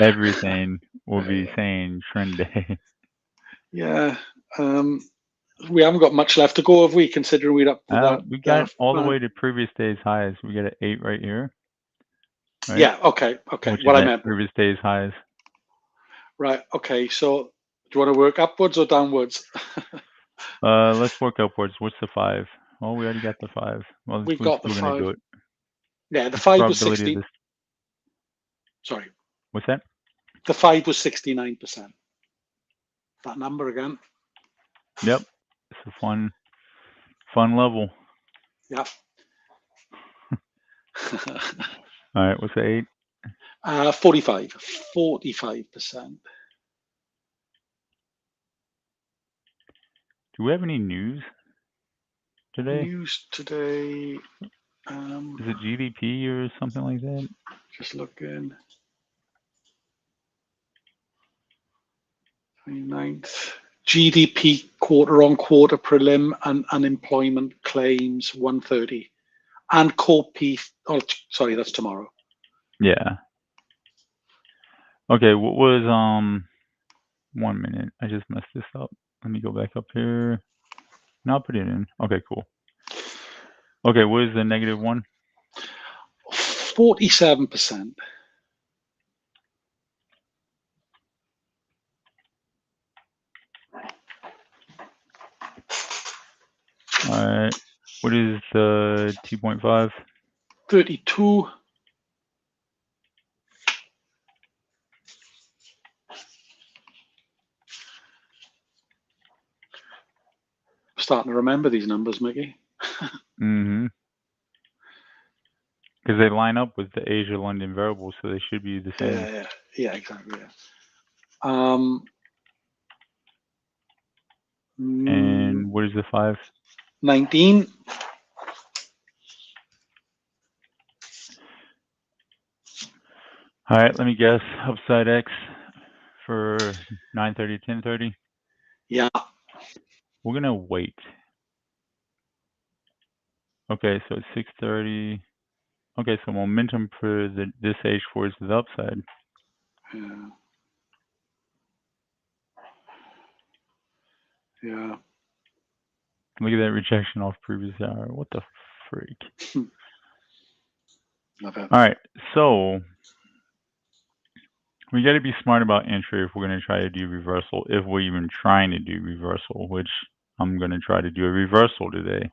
Everything will be saying trend day. Yeah. We haven't got much left to go, have we, considering we're up to that? We got all the way to previous day's highs. We got an 8 right here. Right? Yeah, okay. Which What is I meant. Previous day's highs. Right, okay. So do you want to work upwards or downwards? Let's work upwards. What's the 5? Well, we already got the 5. Well, We've we're got still the going to 5. do it. Yeah, the What's 5 the was probability 60. of this? Sorry. What's that? The 5 was 69%. That number again. Yep. It's a fun level. Yeah. All right. What's the 8? 45. 45%. Do we have any news today? News today. Is it GDP or something like that? Just looking. 29th. GDP quarter-on-quarter prelim and unemployment claims 130. And core P. Oh, sorry, that's tomorrow. Yeah. Okay. What was 1 minute? I just messed this up. Let me go back up here. No, I'll put it in. Okay. Cool. Okay. What is the -1? 47%. All right. What is the 2.5? 32. Starting to remember these numbers, Mickey. Mm-hmm. Because they line up with the Asia-London variables, so they should be the same. Yeah, exactly. Yeah. And what is the 5? 19. All right, let me guess. Upside X for 9:30, 10:30. Yeah. We're gonna wait. Okay, so it's 6:30. Okay, so momentum for this H4 is the upside. Yeah. Yeah. Look at that rejection off previous hour. What the freak? Love it. All right, so we got to be smart about entry if we're going to try to do reversal, if we're even trying to do reversal, which I'm going to try to do a reversal today.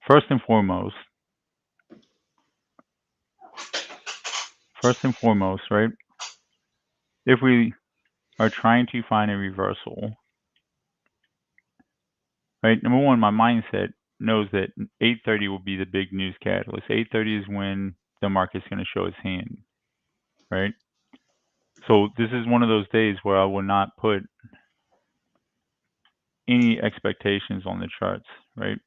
First and foremost, right? if we are trying to find a reversal, right? Number one, my mindset knows that 8:30 will be the big news catalyst. 8:30 is when the market's going to show its hand, right? So this is one of those days where I will not put any expectations on the charts, right?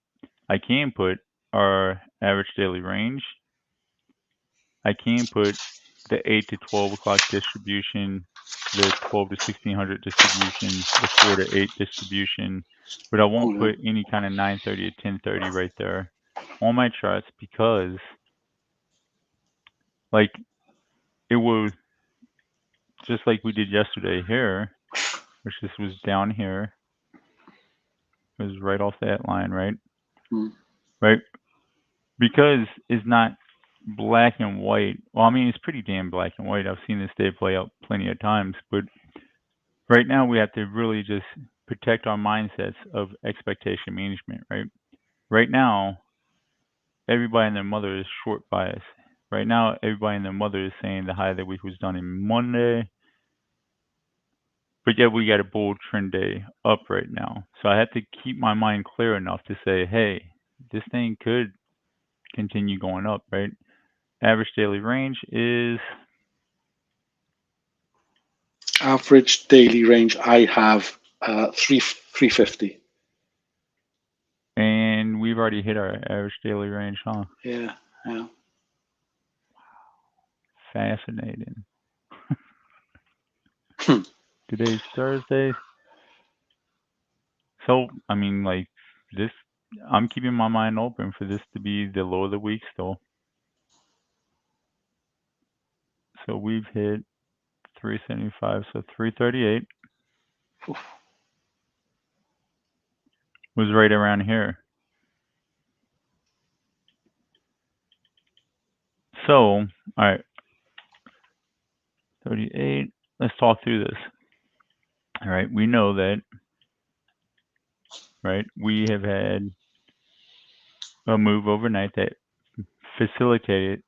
I can put our average daily range. I can put the 8 to 12 o'clock distribution, the 12 to 1600 distribution, the 4 to 8 distribution, but I won't Okay. put any kind of 9:30 to 10:30 right there on my charts because, like, it will, just like we did yesterday here, which this was down here, it was right off that line, right? Mm. Right? Because it's not black and white. Well, I mean, it's pretty damn black and white. I've seen this day play out plenty of times, but right now we have to really just protect our mindsets of expectation management, right? Right now, everybody and their mother is short bias. Right now, everybody and their mother is saying the high of the week was done in Monday, but yet we got a bull trend day up right now. So I have to keep my mind clear enough to say, hey, this thing could continue going up, right? Average daily range is, Average daily range I have 350. and we've already hit our average daily range, huh? Yeah, yeah. Fascinating. Hmm. Today's Thursday. So, I mean, like, this, I'm keeping my mind open for this to be the low of the week still. So we've hit 375, so 338 was right around here. So, all right, 38. Let's talk through this. All right, we know that, right, we have had a move overnight that facilitated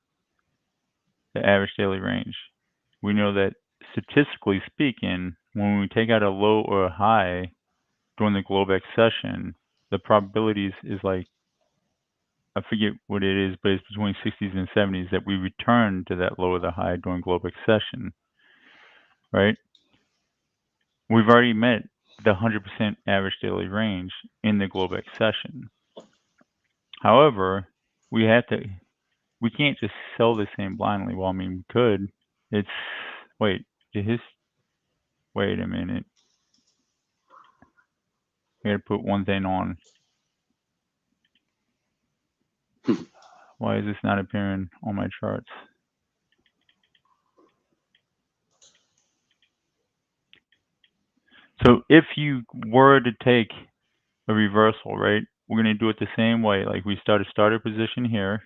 the average daily range. We know that statistically speaking, when we take out a low or a high during the Globex session, the probabilities is like, I forget what it is, but it's between 60s and 70s that we return to that low or the high during Globex session, right? We've already met the 100% average daily range in the Globex session. However, we have to, we can't just sell this thing blindly. Well, I mean, we could. It's, wait, his, wait a minute. I gotta put one thing on. Why is this not appearing on my charts? So if you were to take a reversal, right, we're going to do it the same way. Like we start a starter position here,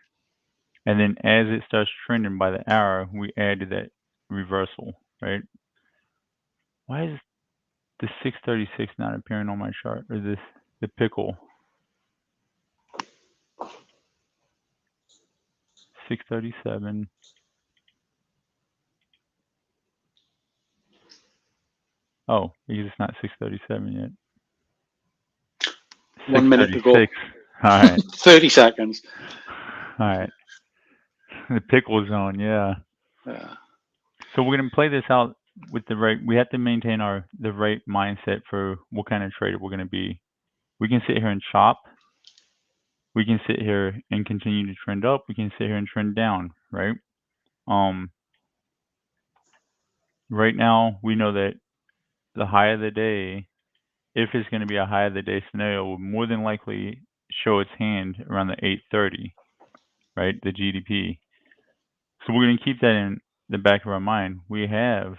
and then as it starts trending by the hour, we add to that reversal, right? Why is the 636 not appearing on my chart, or this, the pickle? 637. Oh, because it's not 637 yet. 1 minute to go. 636. All right. 30 seconds. All right. The pickle zone, yeah. Yeah. So we're going to play this out with the right, we have to maintain the right mindset for what kind of trader we're going to be. We can sit here and chop. We can sit here and continue to trend up. We can sit here and trend down, right? Um, right now we know that the high of the day, if it's going to be a high of the day scenario, will more than likely show its hand around the 830, right? The GDP. So we're going to keep that in the back of our mind. We have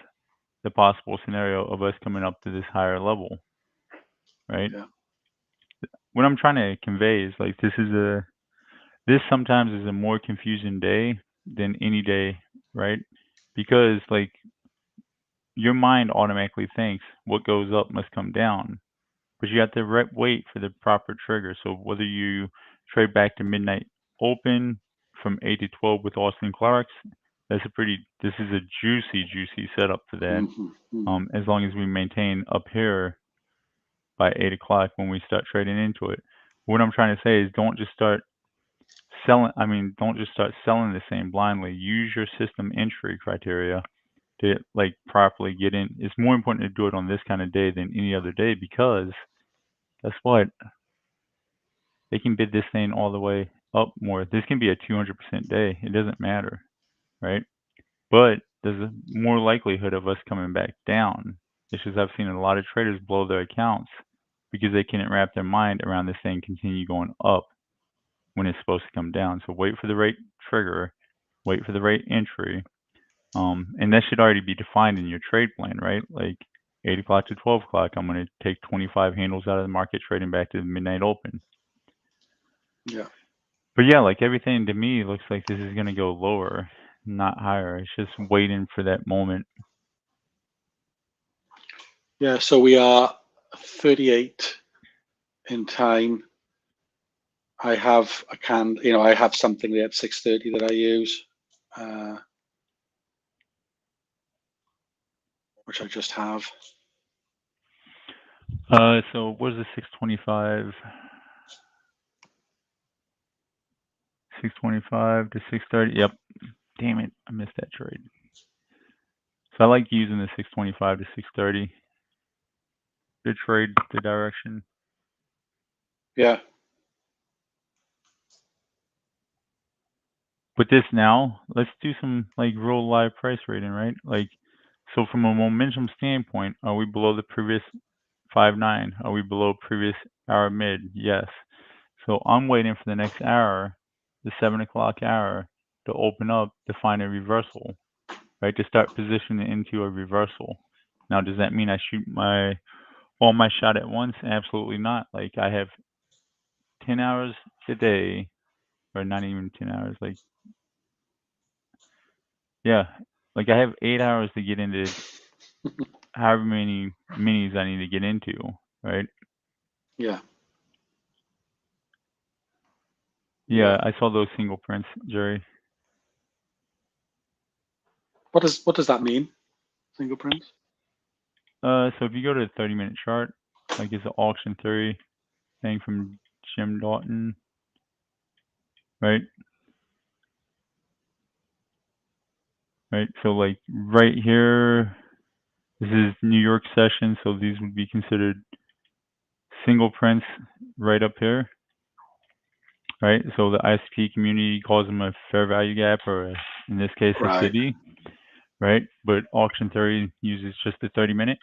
the possible scenario of us coming up to this higher level, right? Yeah. What I'm trying to convey is like this sometimes is a more confusing day than any day, right? Because like your mind automatically thinks what goes up must come down, but you have to wait for the proper trigger. So whether you trade back to midnight open from 8 to 12 with Austin Clark's, This is a juicy setup for that. As long as we maintain up here by 8 o'clock when we start trading into it. What I'm trying to say is don't just start selling this thing blindly. Use your system entry criteria to like properly get in. It's more important to do it on this kind of day than any other day, because guess what? They can bid this thing all the way up more. This can be a 200% day. It doesn't matter, right? But there's a more likelihood of us coming back down. It's just I've seen a lot of traders blow their accounts because they couldn't wrap their mind around this thing continue going up when it's supposed to come down. So wait for the right trigger, wait for the right entry, and that should already be defined in your trade plan, right? Like 8 o'clock to 12 o'clock, I'm going to take 25 handles out of the market, trading back to the midnight open. Yeah. But yeah, like everything to me looks like this is going to go lower, not higher. It's just waiting for that moment. Yeah, so we are 38 in time. I have I have something there at 6:30 that I use, which I just have. So what is the 625? 625 to 630. Yep. Damn it, I missed that trade. So I like using the 625 to 630 to trade the direction. Yeah. But this now, let's do some like real live price rating, right? Like, so from a momentum standpoint, are we below the previous 5.9? Are we below previous hour mid? Yes. So I'm waiting for the next hour, the 7 o'clock hour, to open up to find a reversal, right? To start positioning into a reversal. Now, does that mean I shoot all my shot at once? Absolutely not. Like I have 10 hours a day, or not even 10 hours, like, yeah, like I have 8 hours to get into however many minis I need to get into, right? Yeah. Yeah, I saw those single prints, Jerry. What does that mean? Single prints? So if you go to the 30-minute chart, like it's an auction theory thing from Jim Dalton, right? Right. So like right here, this is New York session, so these would be considered single prints right up here, right? So the ICT community calls them a fair value gap, or in this case, a Right. city, right? But auction theory uses just the 30-minute.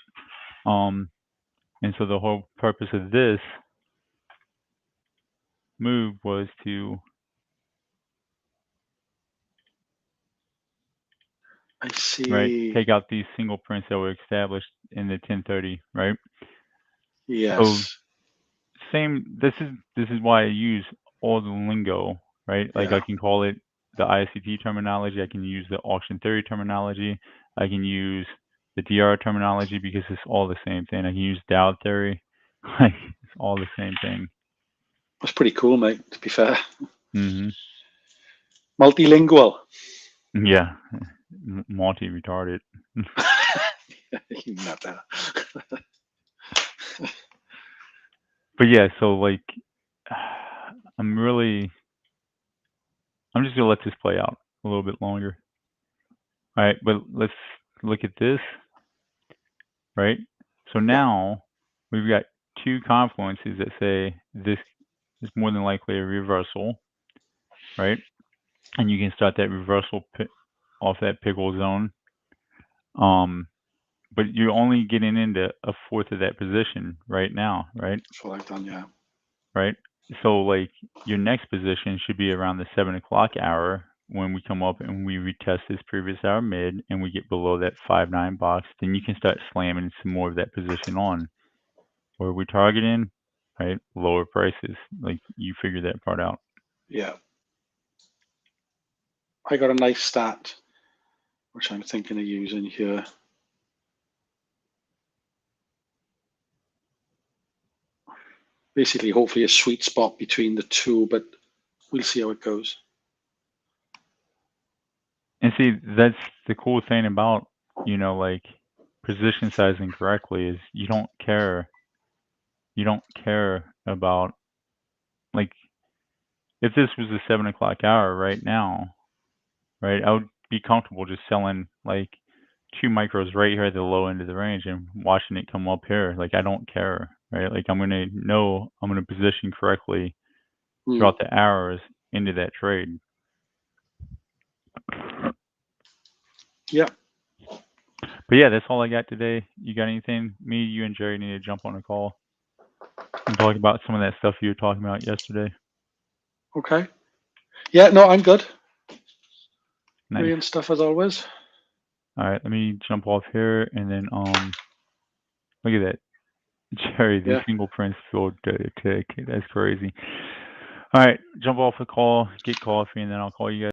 And so the whole purpose of this move was to, I right, see. take out these single prints that were established in the 1030, right? So Yes. this is why I use all the lingo, right? Like I Yeah. can call it the ICT terminology, I can use the auction theory terminology, I can use the DR terminology because it's all the same thing. I can use Dow theory, like it's all the same thing. That's pretty cool, mate, to be fair. Mm-hmm. Multilingual. Yeah, multi-retarded. You nutter. But yeah, so like I'm just gonna let this play out a little bit longer. All right, but let's look at this, right? So Yeah. now we've got two confluences that say this is more than likely a reversal, right? And you can start that reversal off that pickle zone. But you're only getting into a fourth of that position right now, right? That's what I've done, yeah. Right. So like your next position should be around the 7 o'clock hour when we come up and we retest this previous hour mid and we get below that 5.9 box. Then you can start slamming some more of that position on. Where we're targeting, right? Lower prices. Like you figure that part out. Yeah. I got a nice stat, which I'm thinking of using here. Basically, hopefully a sweet spot between the two, but we'll see how it goes. And see, that's the cool thing about, like position sizing correctly is you don't care about, like, if this was a 7 o'clock hour right now, right, I would be comfortable just selling like 2 micros right here at the low end of the range and watching it come up here. Like, I don't care, right? Like, I'm going to know I'm going to position correctly throughout the hours into that trade. Yeah. But yeah, that's all I got today. You got anything? Me, you, and Jerry need to jump on a call and talk about some of that stuff you were talking about yesterday. Okay. Yeah, no, I'm good. Nice. Brilliant stuff as always. All right, let me jump off here and then look at that. Jerry, the Yeah. single prince sold tick. That's crazy. All right, jump off the call, get coffee, and then I'll call you guys.